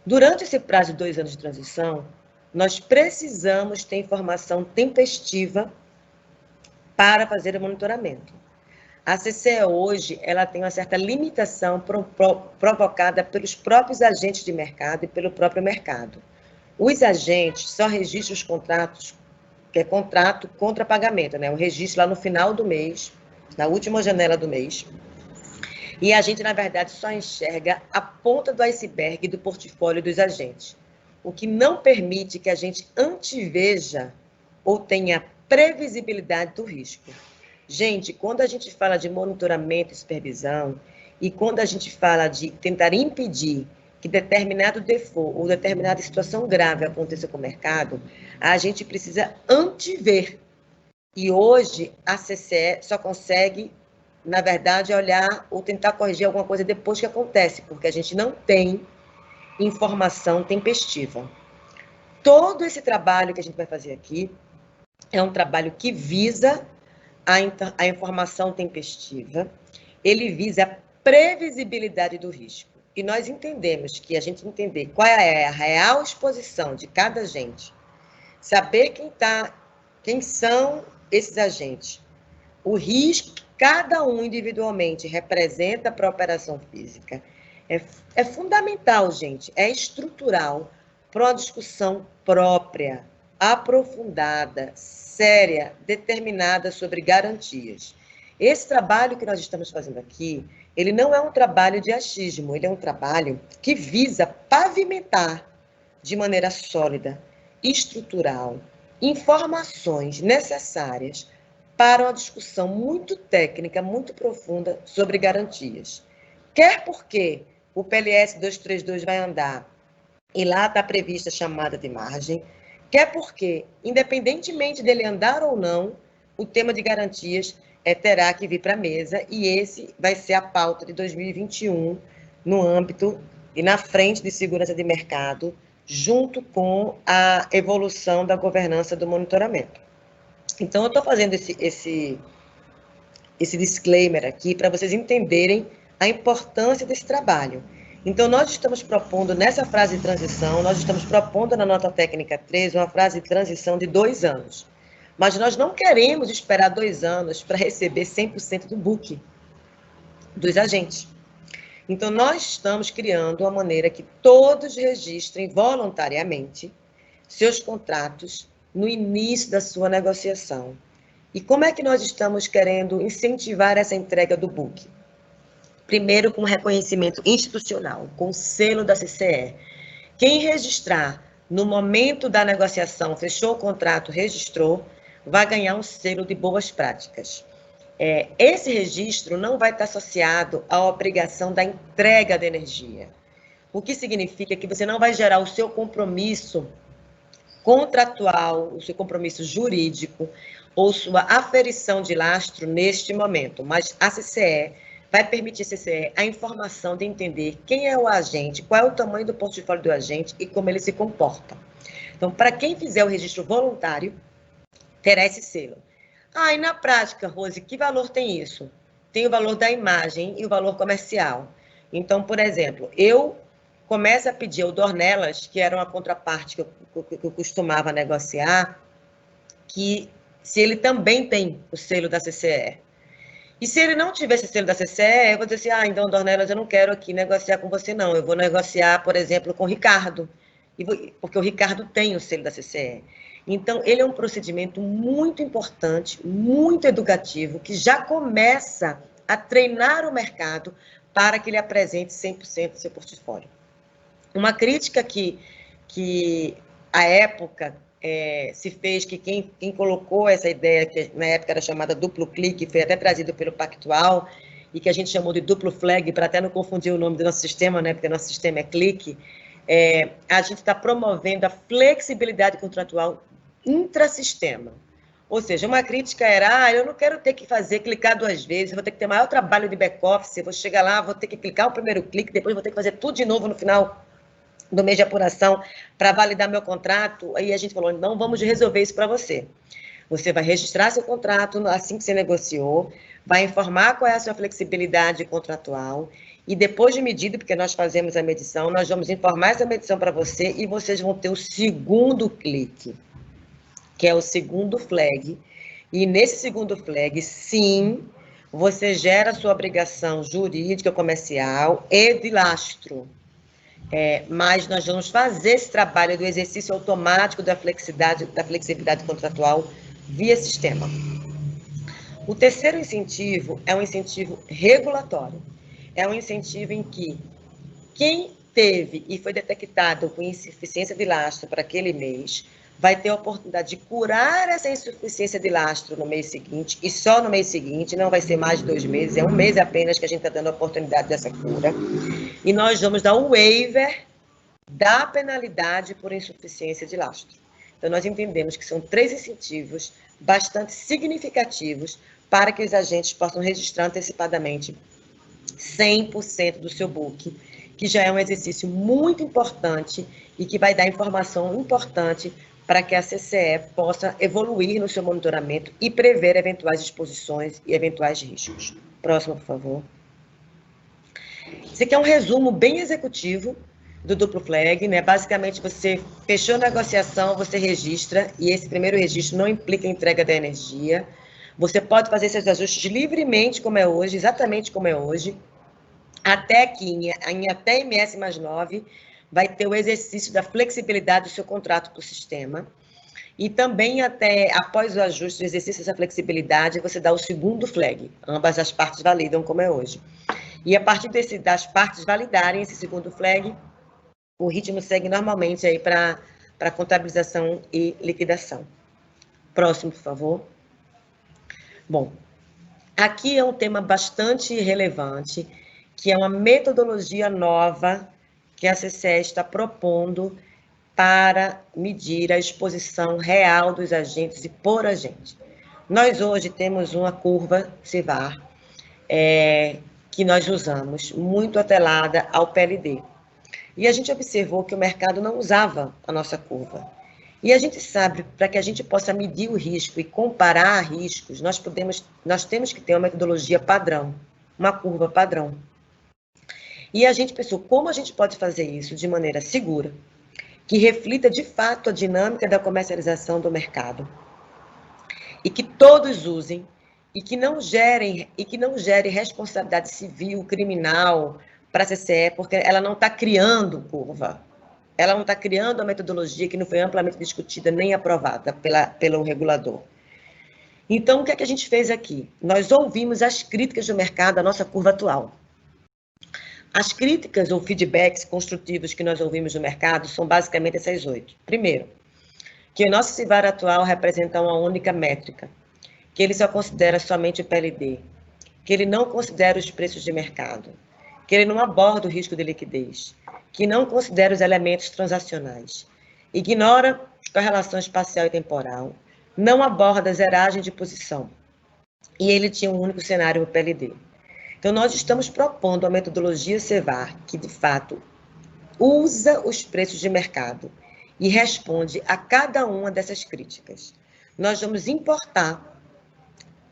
Durante esse prazo de 2 anos de transição, nós precisamos ter informação tempestiva para fazer o monitoramento. A CCE hoje, ela tem uma certa limitação provocada pelos próprios agentes de mercado e pelo próprio mercado. Os agentes só registram os contratos, que é contrato contra pagamento, né? O registro lá no final do mês, na última janela do mês. E a gente, na verdade, só enxerga a ponta do iceberg do portfólio dos agentes, o que não permite que a gente anteveja ou tenha previsibilidade do risco. Gente, quando a gente fala de monitoramento e supervisão, e quando a gente fala de tentar impedir que determinado default ou determinada situação grave aconteça com o mercado, a gente precisa antever. E hoje a CCE só consegue, na verdade, olhar ou tentar corrigir alguma coisa depois que acontece, porque a gente não tem informação tempestiva. Todo esse trabalho que a gente vai fazer aqui é um trabalho que visa a informação tempestiva, ele visa a previsibilidade do risco. E nós entendemos que a gente entender qual é a real exposição de cada agente, saber quem são esses agentes, o risco que cada um individualmente representa para a operação física, é fundamental, gente, é estrutural para uma discussão própria, aprofundada, séria, determinada sobre garantias. Esse trabalho que nós estamos fazendo aqui, ele não é um trabalho de achismo, ele é um trabalho que visa pavimentar de maneira sólida, estrutural, informações necessárias para uma discussão muito técnica, muito profunda sobre garantias. Quer porque o PLS 232 vai andar e lá está prevista a chamada de margem, quer porque, independentemente dele andar ou não, o tema de garantias terá que vir para a mesa, e esse vai ser a pauta de 2021 no âmbito e na frente de segurança de mercado, junto com a evolução da governança do monitoramento. Então, eu estou fazendo esse disclaimer aqui para vocês entenderem a importância desse trabalho. Então, nós estamos propondo, nessa fase de transição, nós estamos propondo na nota técnica 3 uma fase de transição de 2 anos. Mas nós não queremos esperar 2 anos para receber 100% do book dos agentes. Então, nós estamos criando uma maneira que todos registrem voluntariamente seus contratos no início da sua negociação. E como é que nós estamos querendo incentivar essa entrega do book? Primeiro, com reconhecimento institucional, com o selo da CCE. Quem registrar no momento da negociação, fechou o contrato, registrou, vai ganhar um selo de boas práticas. Esse registro não vai estar associado à obrigação da entrega da energia, o que significa que você não vai gerar o seu compromisso contratual, o seu compromisso jurídico ou sua aferição de lastro neste momento, mas a CCE vai permitir à CCE a informação de entender quem é o agente, qual é o tamanho do portfólio do agente e como ele se comporta. Então, para quem fizer o registro voluntário, terá esse selo. E na prática, Rose, que valor tem isso? Tem o valor da imagem e o valor comercial. Então, por exemplo, eu começo a pedir ao Dornelas, que era uma contraparte que eu costumava negociar, que se ele também tem o selo da CCE. E se ele não tivesse selo da CCE, eu vou dizer assim, então, Dornelas, eu não quero aqui negociar com você, não. Eu vou negociar, por exemplo, com o Ricardo, porque o Ricardo tem o selo da CCE. Então, ele é um procedimento muito importante, muito educativo, que já começa a treinar o mercado para que ele apresente 100% do seu portfólio. Uma crítica que à época se fez, que quem colocou essa ideia, que na época era chamada duplo clique, foi até trazido pelo Pactual, e que a gente chamou de duplo flag, para até não confundir o nome do nosso sistema, né, porque nosso sistema é clique, a gente está promovendo a flexibilidade contratual intrasistema. Ou seja, uma crítica era, eu não quero ter que clicar 2 vezes, vou ter que ter maior trabalho de back-office, vou chegar lá, vou ter que clicar o primeiro clique, depois vou ter que fazer tudo de novo no final do mês de apuração para validar meu contrato. Aí a gente falou, não, vamos resolver isso para você. Você vai registrar seu contrato assim que você negociou, vai informar qual é a sua flexibilidade contratual, e depois de medida, porque nós fazemos a medição, nós vamos informar essa medição para você e vocês vão ter o segundo clique, que é o segundo flag. E nesse segundo flag, sim, você gera a sua obrigação jurídica, comercial e de lastro. Mas nós vamos fazer esse trabalho do exercício automático da flexibilidade contratual via sistema. O terceiro incentivo é um incentivo regulatório. É um incentivo em que quem teve e foi detectado com insuficiência de lastro para aquele mês vai ter a oportunidade de curar essa insuficiência de lastro no mês seguinte, e só no mês seguinte, não vai ser mais de 2 meses, é 1 mês apenas que a gente está dando a oportunidade dessa cura. E nós vamos dar um waiver da penalidade por insuficiência de lastro. Então, nós entendemos que são 3 incentivos bastante significativos para que os agentes possam registrar antecipadamente 100% do seu book, que já é um exercício muito importante e que vai dar informação importante para que a CCE possa evoluir no seu monitoramento e prever eventuais exposições e eventuais riscos. Próximo, por favor. Esse aqui é um resumo bem executivo do duplo flag, né? Basicamente, você fechou a negociação, você registra, e esse primeiro registro não implica a entrega da energia. Você pode fazer seus ajustes livremente, como é hoje, exatamente como é hoje, até que em até MS+9 vai ter o exercício da flexibilidade do seu contrato para o sistema. E também, até após o ajuste do exercício dessa flexibilidade, você dá o segundo flag. Ambas as partes validam, como é hoje. E a partir das partes validarem esse segundo flag, o ritmo segue normalmente aí para contabilização e liquidação. Próximo, por favor. Bom, aqui é um tema bastante relevante, que é uma metodologia nova que a CCE está propondo para medir a exposição real dos agentes e por agente. Nós hoje temos uma curva CVaR, que nós usamos, muito atrelada ao PLD. E a gente observou que o mercado não usava a nossa curva. E a gente sabe, para que a gente possa medir o risco e comparar riscos, nós temos que ter uma metodologia padrão, uma curva padrão. E a gente pensou, como a gente pode fazer isso de maneira segura, que reflita de fato a dinâmica da comercialização do mercado, e que todos usem, e que não gere responsabilidade civil, criminal para a CCE, porque ela não está criando curva, ela não está criando a metodologia que não foi amplamente discutida nem aprovada pelo regulador. Então, o que é que a gente fez aqui? Nós ouvimos as críticas do mercado à nossa curva atual. As críticas ou feedbacks construtivos que nós ouvimos do mercado são basicamente essas 8. Primeiro, que o nosso CVaR atual representa uma única métrica, que ele só considera somente o PLD, que ele não considera os preços de mercado, que ele não aborda o risco de liquidez, que não considera os elementos transacionais, ignora correlação espacial e temporal, não aborda zeragem de posição, e ele tinha um único cenário, o PLD. Então, nós estamos propondo a metodologia CEVAR, que, de fato, usa os preços de mercado e responde a cada uma dessas críticas. Nós vamos importar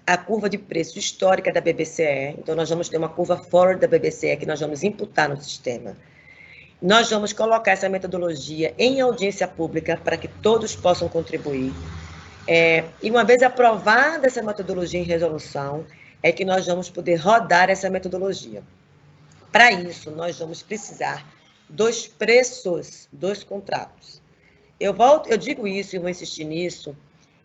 a curva de preço histórica da BBCE, então nós vamos ter uma curva forward da BBCE que nós vamos imputar no sistema. Nós vamos colocar essa metodologia em audiência pública para que todos possam contribuir. E uma vez aprovada essa metodologia em resolução, é que nós vamos poder rodar essa metodologia. Para isso, nós vamos precisar dos preços dos contratos. Eu digo isso e vou insistir nisso,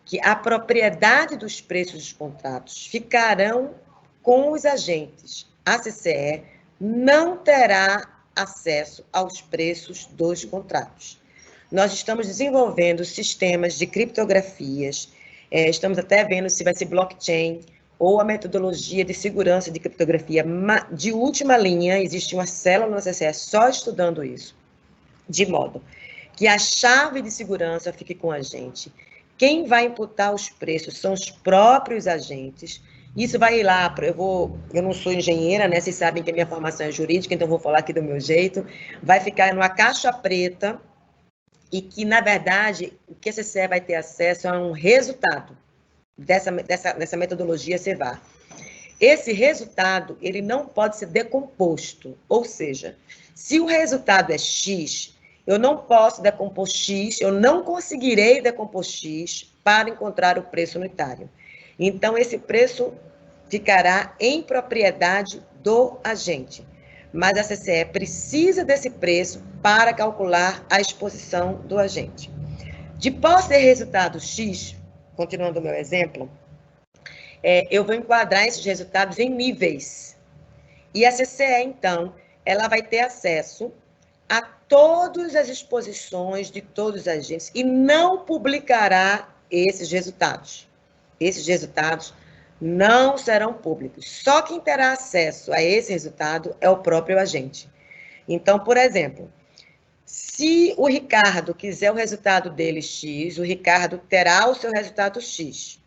que a propriedade dos preços dos contratos ficarão com os agentes. A CCE não terá acesso aos preços dos contratos. Nós estamos desenvolvendo sistemas de criptografias, estamos até vendo se vai ser blockchain ou a metodologia de segurança de criptografia de última linha. Existe uma célula na CCE só estudando isso, de modo que a chave de segurança fique com a gente. Quem vai imputar os preços são os próprios agentes. Isso vai ir lá, eu não sou engenheira, né? Vocês sabem que a minha formação é jurídica, então vou falar aqui do meu jeito. Vai ficar numa caixa preta e que, na verdade, o que a CCE vai ter acesso é um resultado dessa metodologia CEVAR. Esse resultado, ele não pode ser decomposto, ou seja, se o resultado é X, eu não posso decompor X, eu não conseguirei decompor X para encontrar o preço unitário. Então, esse preço ficará em propriedade do agente. Mas a CCE precisa desse preço para calcular a exposição do agente. De posse de resultado X, continuando o meu exemplo, eu vou enquadrar esses resultados em níveis. E a CCE, então, ela vai ter acesso a todas as exposições de todos os agentes e não publicará esses resultados. Esses resultados não serão públicos. Só quem terá acesso a esse resultado é o próprio agente. Então, por exemplo, se o Ricardo quiser o resultado dele X, o Ricardo terá o seu resultado X.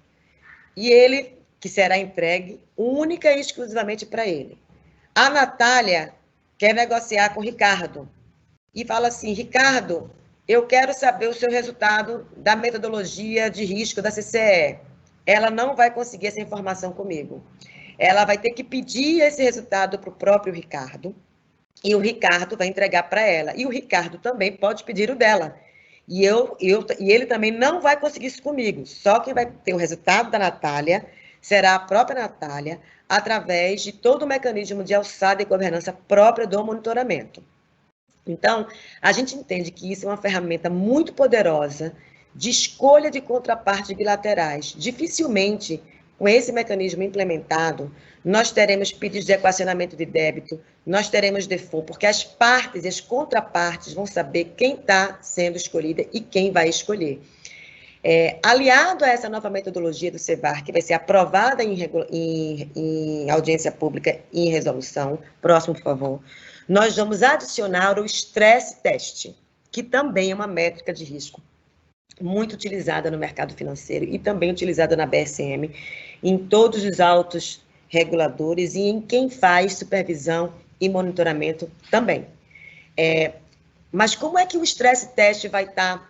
E ele, que será entregue única e exclusivamente para ele. A Natália quer negociar com o Ricardo e fala assim: Ricardo, eu quero saber o seu resultado da metodologia de risco da CCE. Ela não vai conseguir essa informação comigo. Ela vai ter que pedir esse resultado para o próprio Ricardo, e o Ricardo vai entregar para ela. E o Ricardo também pode pedir o dela. E ele também não vai conseguir isso comigo. Só quem vai ter o resultado da Natália será a própria Natália, através de todo o mecanismo de alçada e governança própria do monitoramento. Então, a gente entende que isso é uma ferramenta muito poderosa de escolha de contrapartes bilaterais. Dificilmente, com esse mecanismo implementado, nós teremos pedidos de equacionamento de débito, nós teremos default, porque as partes e as contrapartes vão saber quem está sendo escolhida e quem vai escolher. Aliado a essa nova metodologia do CEVAR, que vai ser aprovada em audiência pública e em resolução, próximo, por favor, nós vamos adicionar o stress test, que também é uma métrica de risco muito utilizada no mercado financeiro e também utilizada na BSM, em todos os autos reguladores e em quem faz supervisão e monitoramento também. Mas como é que o stress test vai estar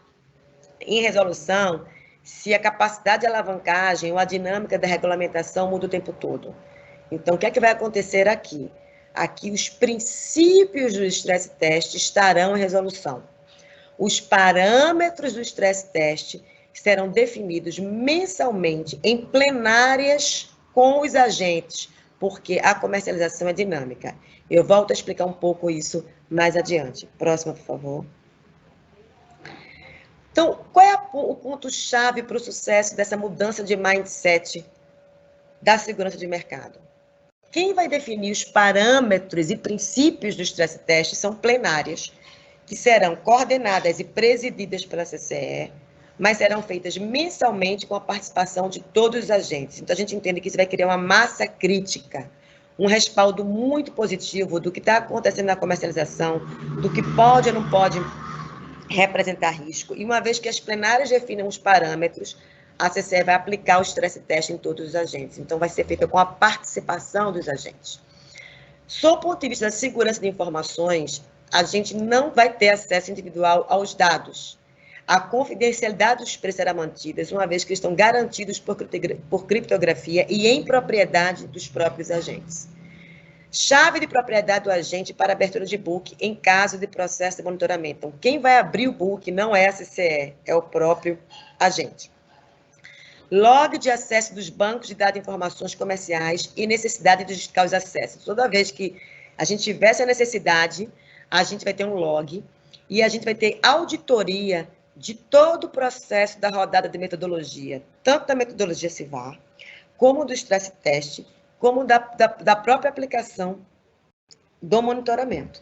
em resolução se a capacidade de alavancagem ou a dinâmica da regulamentação muda o tempo todo? Então, o que é que vai acontecer aqui? Aqui, os princípios do stress test estarão em resolução. Os parâmetros do stress test serão definidos mensalmente em plenárias com os agentes, porque a comercialização é dinâmica. Eu volto a explicar um pouco isso mais adiante. Próxima, por favor. Então, qual é o ponto-chave para o sucesso dessa mudança de mindset da segurança de mercado? Quem vai definir os parâmetros e princípios do stress test são plenárias, que serão coordenadas e presididas pela CCE, mas serão feitas mensalmente com a participação de todos os agentes. Então, a gente entende que isso vai criar uma massa crítica, um respaldo muito positivo do que está acontecendo na comercialização, do que pode ou não pode representar risco. E uma vez que as plenárias definem os parâmetros, a CCE vai aplicar o stress test em todos os agentes. Então, vai ser feita com a participação dos agentes. Sob o ponto de vista da segurança de informações, a gente não vai ter acesso individual aos dados. A confidencialidade dos preços será mantida, uma vez que estão garantidos por criptografia e em propriedade dos próprios agentes. Chave de propriedade do agente para abertura de book em caso de processo de monitoramento. Então, quem vai abrir o book não é a CCE, é o próprio agente. Log de acesso dos bancos de dados de informações comerciais e necessidade de justificar os acessos. Toda vez que a gente tiver essa necessidade, a gente vai ter um log e a gente vai ter auditoria de todo o processo da rodada de metodologia, tanto da metodologia CIVAR, como do stress test, como da própria aplicação do monitoramento.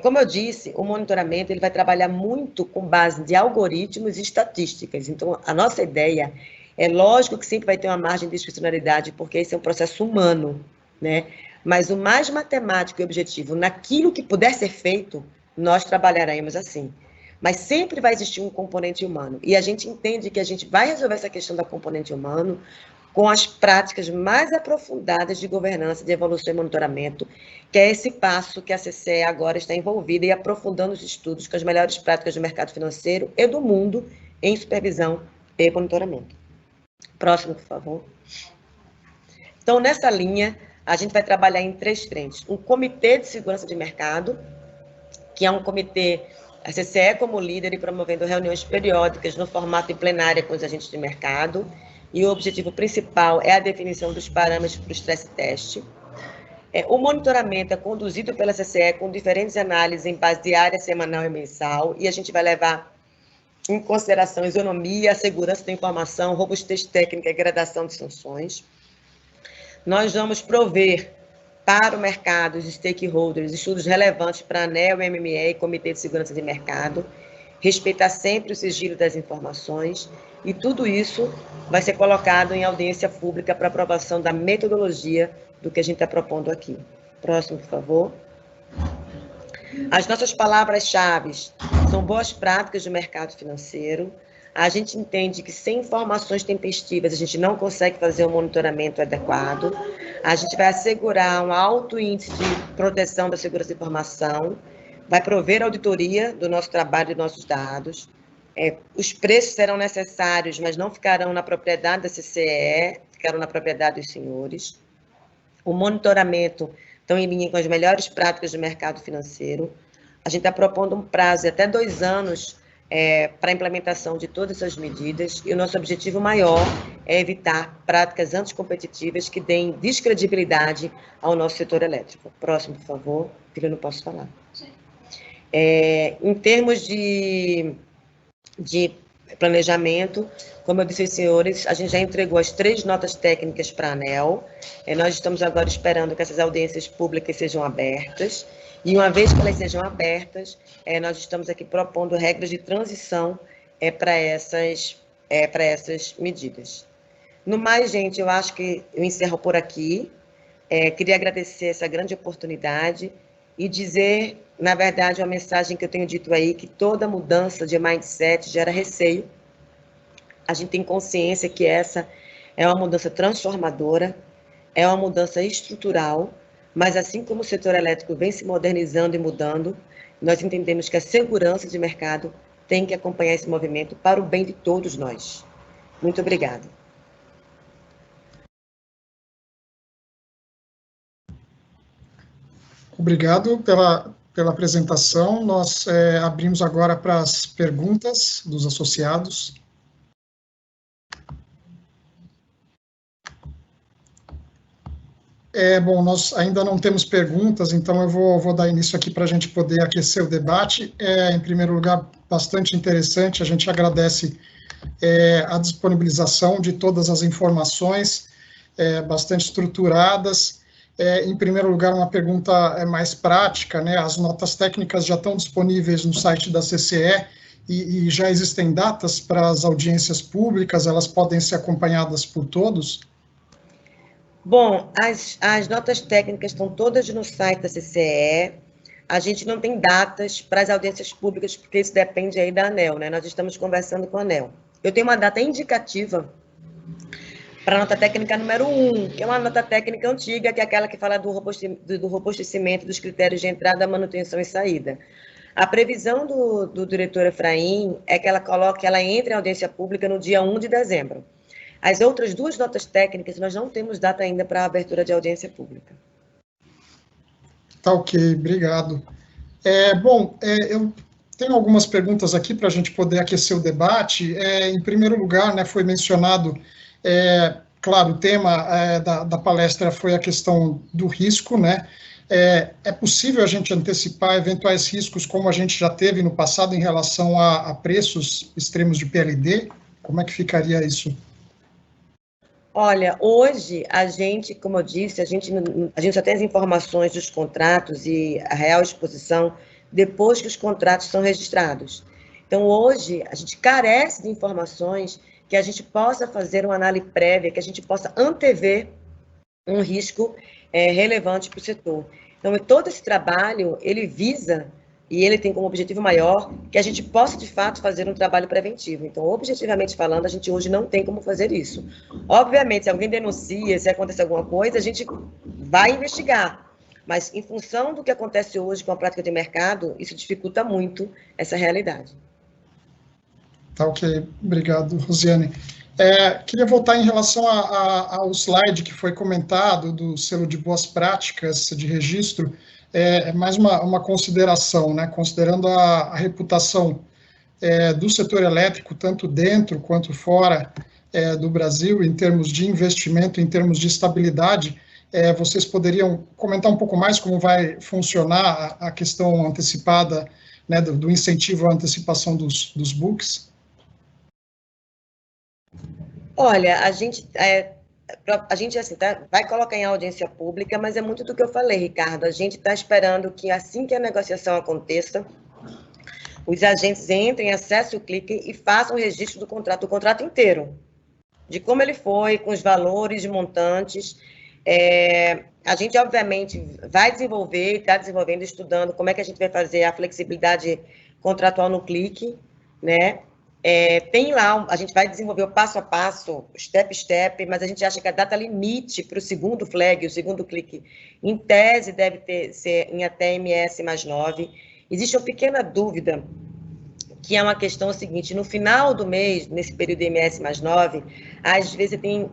Como eu disse, o monitoramento ele vai trabalhar muito com base de algoritmos e estatísticas. Então, a nossa ideia é lógico que sempre vai ter uma margem de discricionalidade, porque esse é um processo humano, né? Mas o mais matemático e objetivo, naquilo que puder ser feito, nós trabalharemos assim. Mas sempre vai existir um componente humano. E a gente entende que a gente vai resolver essa questão da componente humano com as práticas mais aprofundadas de governança, de evolução e monitoramento, que é esse passo que a CCE agora está envolvida e aprofundando os estudos com as melhores práticas do mercado financeiro e do mundo em supervisão e monitoramento. Próximo, por favor. Então, nessa linha, a gente vai trabalhar em 3 frentes. Um comitê de segurança de mercado, que é um comitê, a CCE como líder e promovendo reuniões periódicas no formato de plenária com os agentes de mercado, e o objetivo principal é a definição dos parâmetros para o stress test. O monitoramento é conduzido pela CCE com diferentes análises em base diária, semanal e mensal, e a gente vai levar em consideração a isonomia, a segurança da informação, robustez técnica e gradação de sanções. Nós vamos prover para o mercado, os stakeholders, estudos relevantes para a ANEEL, MME e Comitê de Segurança de Mercado, respeitar sempre o sigilo das informações, e tudo isso vai ser colocado em audiência pública para aprovação da metodologia do que a gente está propondo aqui. Próximo, por favor. As nossas palavras-chave são boas práticas do mercado financeiro. A gente entende que sem informações tempestivas a gente não consegue fazer um monitoramento adequado. A gente vai assegurar um alto índice de proteção da segurança da informação, vai prover auditoria do nosso trabalho e dos nossos dados. Os preços serão necessários, mas não ficarão na propriedade da CCE, ficarão na propriedade dos senhores. O monitoramento estão em linha com as melhores práticas do mercado financeiro. A gente está propondo um prazo de até 2 anos para a implementação de todas essas medidas, e o nosso objetivo maior é evitar práticas anticompetitivas que deem descredibilidade ao nosso setor elétrico. Próximo, por favor, que eu não posso falar. Em termos de planejamento, como eu disse aos senhores, a gente já entregou as 3 notas técnicas para a ANEEL. Nós estamos agora esperando que essas audiências públicas sejam abertas, e uma vez que elas sejam abertas, nós estamos aqui propondo regras de transição para essas medidas. No mais, gente, eu acho que eu encerro por aqui. Queria agradecer essa grande oportunidade e dizer, na verdade, uma mensagem que eu tenho dito aí, que toda mudança de mindset gera receio. A gente tem consciência que essa é uma mudança transformadora, é uma mudança estrutural, mas assim como o setor elétrico vem se modernizando e mudando, nós entendemos que a segurança de mercado tem que acompanhar esse movimento para o bem de todos nós. Muito obrigada. Obrigado pela apresentação. Nós abrimos agora para as perguntas dos associados. Bom, nós ainda não temos perguntas, então eu vou dar início aqui para a gente poder aquecer o debate. Em primeiro lugar, bastante interessante, a gente agradece a disponibilização de todas as informações, bastante estruturadas. Em primeiro lugar, uma pergunta mais prática, né? As notas técnicas já estão disponíveis no site da CCE e já existem datas para as audiências públicas, elas podem ser acompanhadas por todos? Bom, as notas técnicas estão todas no site da CCE. A gente não tem datas para as audiências públicas, porque isso depende aí da ANEEL, né? Nós estamos conversando com a ANEEL. Eu tenho uma data indicativa para a nota técnica número 1, que é uma nota técnica antiga, que é aquela que fala do robustecimento dos critérios de entrada, manutenção e saída. A previsão do diretor Efraim é que ela entre em audiência pública no dia 1 de dezembro. As outras 2 notas técnicas, nós não temos data ainda para a abertura de audiência pública. Tá ok, obrigado. Eu tenho algumas perguntas aqui para a gente poder aquecer o debate. Em primeiro lugar, né, foi mencionado, claro, o tema da palestra foi a questão do risco, né? É possível a gente antecipar eventuais riscos como a gente já teve no passado em relação a preços extremos de PLD? Como é que ficaria isso? Olha, hoje a gente, como eu disse, a gente só tem as informações dos contratos e a real exposição depois que os contratos são registrados. Então, hoje, a gente carece de informações que a gente possa fazer uma análise prévia, que a gente possa antever um risco relevante para o setor. Então, todo esse trabalho, ele visa, e ele tem como objetivo maior, que a gente possa, de fato, fazer um trabalho preventivo. Então, objetivamente falando, a gente hoje não tem como fazer isso. Obviamente, se alguém denuncia, se acontecer alguma coisa, a gente vai investigar. Mas, em função do que acontece hoje com a prática de mercado, isso dificulta muito essa realidade. Tá ok, obrigado, Rosiane. Queria voltar em relação ao slide que foi comentado do selo de boas práticas de registro, mais uma consideração, né, considerando a reputação do setor elétrico, tanto dentro quanto fora do Brasil, em termos de investimento, em termos de estabilidade, vocês poderiam comentar um pouco mais como vai funcionar a questão antecipada, né, do incentivo à antecipação dos books? Olha, a gente assim, vai colocar em audiência pública, mas é muito do que eu falei, Ricardo. A gente está esperando que, assim que a negociação aconteça, os agentes entrem, acessem o clique e façam o registro do contrato inteiro, de como ele foi, com os valores, montantes. A gente, obviamente, vai desenvolver, está desenvolvendo, estudando como é que a gente vai fazer a flexibilidade contratual no clique, né? Tem lá, a gente vai desenvolver o passo a passo, step a step, mas a gente acha que a data limite para o segundo flag, o segundo clique, em tese, deve ser em até MS+9. Existe uma pequena dúvida, que é uma questão seguinte: no final do mês, nesse período de MS+9, às vezes tem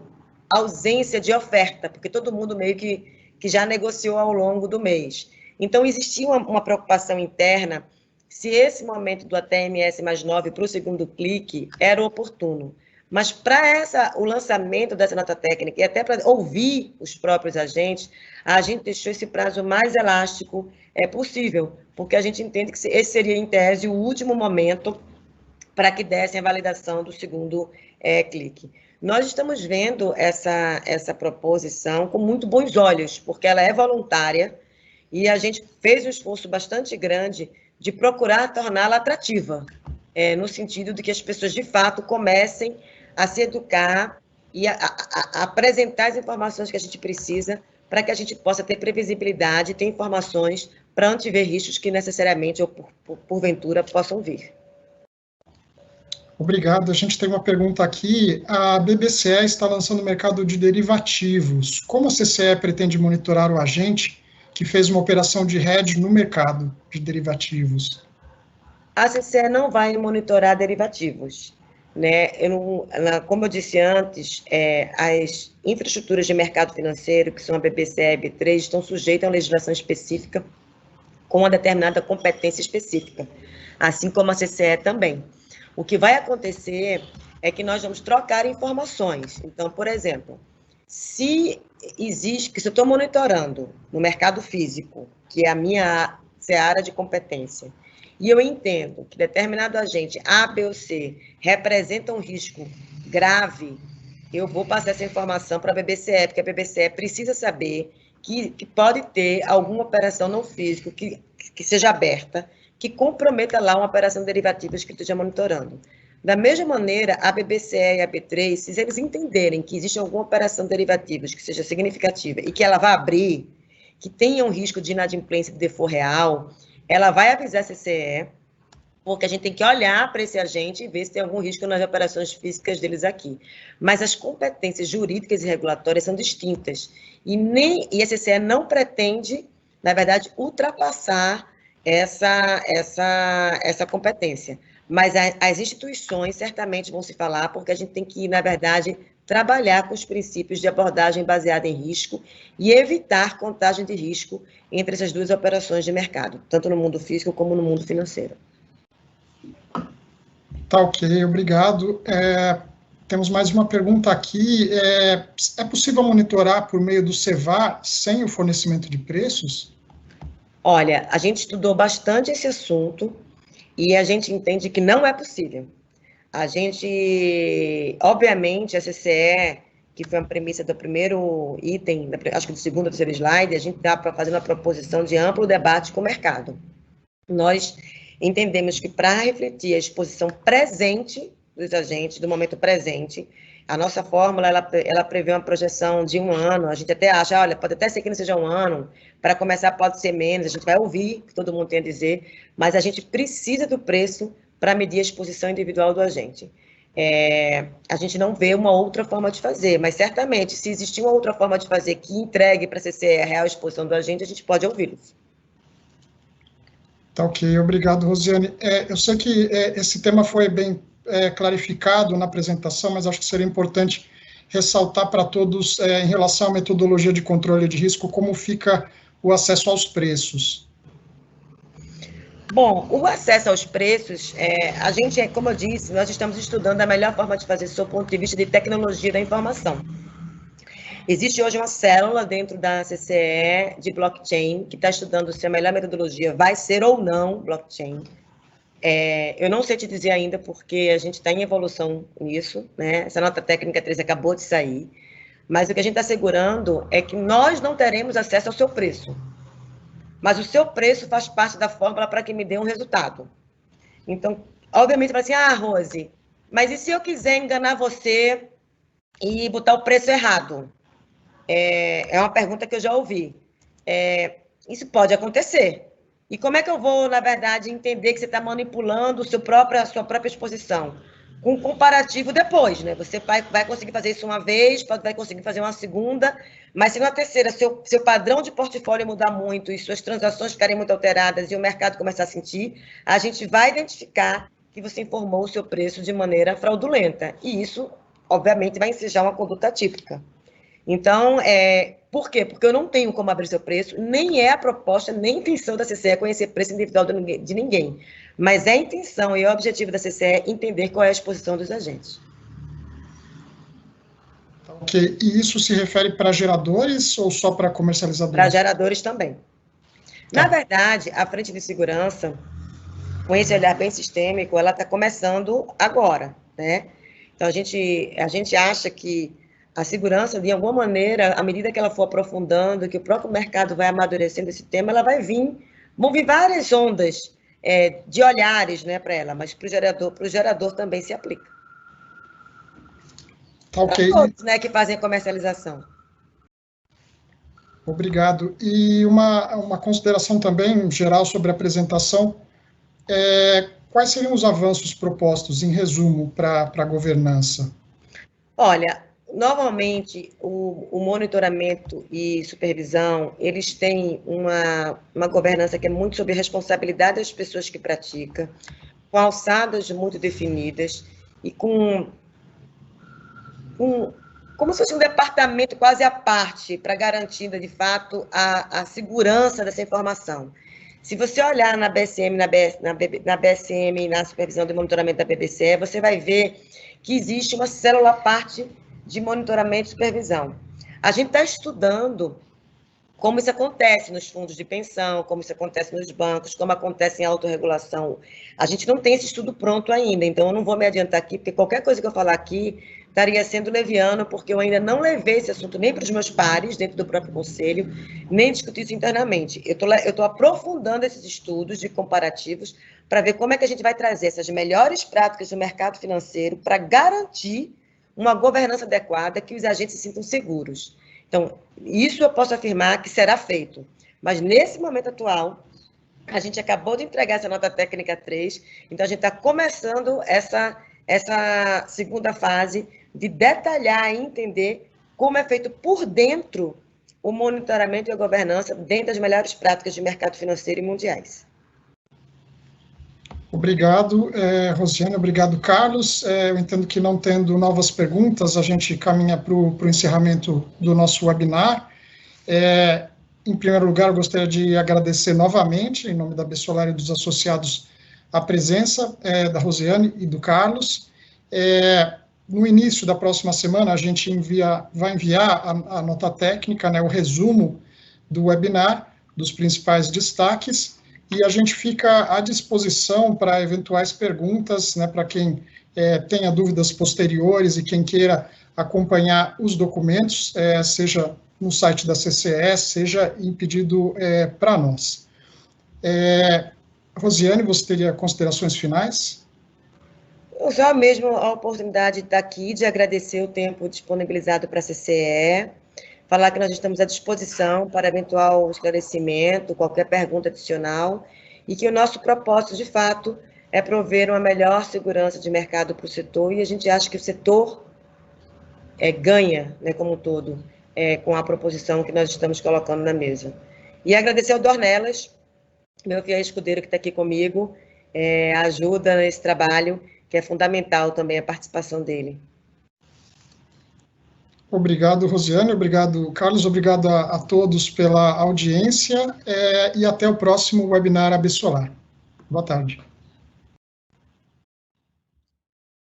ausência de oferta, porque todo mundo meio que já negociou ao longo do mês. Então, existia uma preocupação interna se esse momento do até MS+9 para o segundo clique era oportuno. Mas para o lançamento dessa nota técnica e até para ouvir os próprios agentes, a gente deixou esse prazo mais elástico possível, porque a gente entende que esse seria, em tese, o último momento para que dessem a validação do segundo clique. Nós estamos vendo essa proposição com muito bons olhos, porque ela é voluntária e a gente fez um esforço bastante grande de procurar torná-la atrativa, no sentido de que as pessoas, de fato, comecem a se educar e a apresentar as informações que a gente precisa para que a gente possa ter previsibilidade, ter informações para antever riscos que necessariamente ou porventura possam vir. Obrigado. A gente tem uma pergunta aqui. A BBCE está lançando o mercado de derivativos. Como a CCE pretende monitorar o agente que fez uma operação de hedge no mercado de derivativos? A CCE não vai monitorar derivativos, né? Como eu disse antes, as infraestruturas de mercado financeiro, que são a BBCE e a B3, estão sujeitas a uma legislação específica com uma determinada competência específica, assim como a CCE também. O que vai acontecer é que nós vamos trocar informações. Então, por exemplo, se eu estou monitorando no mercado físico, que é a minha seara de competência, e eu entendo que determinado agente A, B ou C representa um risco grave, eu vou passar essa informação para a BBCE, porque a BBCE precisa saber que pode ter alguma operação não física que seja aberta, que comprometa lá uma operação de derivativos que esteja monitorando. Da mesma maneira, a BBCE e a B3, se eles entenderem que existe alguma operação de derivativos que seja significativa e que ela vai abrir, que tenha um risco de inadimplência de default real, ela vai avisar a CCE porque a gente tem que olhar para esse agente e ver se tem algum risco nas operações físicas deles aqui. Mas as competências jurídicas e regulatórias são distintas, e a CCE não pretende, na verdade, ultrapassar essa competência. Mas as instituições certamente vão se falar, porque a gente tem que, na verdade, trabalhar com os princípios de abordagem baseada em risco e evitar contagem de risco entre essas duas operações de mercado, tanto no mundo físico como no mundo financeiro. Tá, ok, obrigado. Temos mais uma pergunta aqui. É possível monitorar por meio do CEVA sem o fornecimento de preços? Olha, a gente estudou bastante esse assunto e a gente entende que não é possível. A gente, obviamente, a CCE, que foi a premissa do primeiro item, acho que do segundo ou terceiro slide, a gente está fazendo uma proposição de amplo debate com o mercado. Nós entendemos que para refletir a exposição presente dos agentes, do momento presente, a nossa fórmula, ela prevê uma projeção de 1 ano, a gente até acha, olha, pode até ser que não seja 1 ano, para começar pode ser menos, a gente vai ouvir o que todo mundo tem a dizer, mas a gente precisa do preço para medir a exposição individual do agente. A gente não vê uma outra forma de fazer, mas certamente, se existir uma outra forma de fazer que entregue para a CCE a real exposição do agente, a gente pode ouvi-los. Tá, ok, obrigado, Rosiane. Eu sei que esse tema foi bem clarificado na apresentação, mas acho que seria importante ressaltar para todos, em relação à metodologia de controle de risco, como fica o acesso aos preços. Bom, o acesso aos preços, a gente, como eu disse, nós estamos estudando a melhor forma de fazer isso do ponto de vista de tecnologia da informação. Existe hoje uma célula dentro da CCE de blockchain que está estudando se a melhor metodologia vai ser ou não blockchain. Eu não sei te dizer ainda, porque a gente está em evolução nisso, né? Essa nota técnica 3 acabou de sair, mas o que a gente está assegurando é que nós não teremos acesso ao seu preço, mas o seu preço faz parte da fórmula para que me dê um resultado. Então, obviamente, vai assim, Rose, mas e se eu quiser enganar você e botar o preço errado? É uma pergunta que eu já ouvi. Isso pode acontecer. E como é que eu vou, na verdade, entender que você está manipulando a sua própria exposição? Com um comparativo depois, né? Você vai conseguir fazer isso uma vez, vai conseguir fazer uma segunda, mas se na terceira seu padrão de portfólio mudar muito e suas transações ficarem muito alteradas e o mercado começar a sentir, a gente vai identificar que você informou o seu preço de maneira fraudulenta. E isso, obviamente, vai ensejar uma conduta típica. Então, por quê? Porque eu não tenho como abrir seu preço, nem é a proposta, nem a intenção da CCE conhecer preço individual de ninguém. Mas é a intenção e o objetivo da CCE entender qual é a exposição dos agentes. Ok, e isso se refere para geradores ou só para comercializadores? Para geradores também. Na verdade, a frente de segurança, com esse olhar bem sistêmico, ela está começando agora, né? Então, a gente acha que a segurança, de alguma maneira, à medida que ela for aprofundando, que o próprio mercado vai amadurecendo esse tema, ela vão vir várias ondas de olhares, né, para ela, mas para o gerador também se aplica. Tá, ok. Para todos, né, que fazem a comercialização. Obrigado. E uma consideração também geral sobre a apresentação. Quais seriam os avanços propostos, em resumo, para a governança? Olha, normalmente, o monitoramento e supervisão, eles têm uma governança que é muito sobre a responsabilidade das pessoas que praticam, com alçadas muito definidas e como se fosse um departamento quase à parte para garantir, de fato, a segurança dessa informação. Se você olhar na BSM, na supervisão de monitoramento da BBC, você vai ver que existe uma célula à parte de monitoramento e supervisão. A gente está estudando como isso acontece nos fundos de pensão, como isso acontece nos bancos, como acontece em autorregulação. A gente não tem esse estudo pronto ainda, então eu não vou me adiantar aqui, porque qualquer coisa que eu falar aqui estaria sendo leviano, porque eu ainda não levei esse assunto nem para os meus pares, dentro do próprio conselho, nem discuti isso internamente. Eu estou aprofundando esses estudos de comparativos para ver como é que a gente vai trazer essas melhores práticas do mercado financeiro para garantir uma governança adequada, que os agentes se sintam seguros. Então, isso eu posso afirmar que será feito. Mas, nesse momento atual, A gente acabou de entregar essa nota técnica 3, então a gente está começando essa segunda fase de detalhar e entender como é feito por dentro o monitoramento e a governança dentro das melhores práticas de mercado financeiro e mundiais. Obrigado, Rosiane, obrigado, Carlos. Eu entendo que não tendo novas perguntas, a gente caminha para o encerramento do nosso webinar. Em primeiro lugar, eu gostaria de agradecer novamente, em nome da Bessolar e dos associados, a presença da Rosiane e do Carlos. No início da próxima semana, a gente vai enviar a nota técnica, né, o resumo do webinar, dos principais destaques, e a gente fica à disposição para eventuais perguntas, né, para quem tenha dúvidas posteriores e quem queira acompanhar os documentos, seja no site da CCE, seja em pedido para nós. Rosiane, você teria considerações finais? Usar mesmo a oportunidade de estar aqui, de agradecer o tempo disponibilizado para a CCE, falar que nós estamos à disposição para eventual esclarecimento, qualquer pergunta adicional, e que o nosso propósito, de fato, é prover uma melhor segurança de mercado para o setor, e a gente acha que o setor ganha, né, como um todo, com a proposição que nós estamos colocando na mesa. E agradecer ao Dornelas, meu fiel escudeiro que está aqui comigo, ajuda nesse trabalho, que é fundamental também a participação dele. Obrigado, Rosiane, obrigado, Carlos, obrigado a todos pela audiência e até o próximo webinar Absolar. Boa tarde.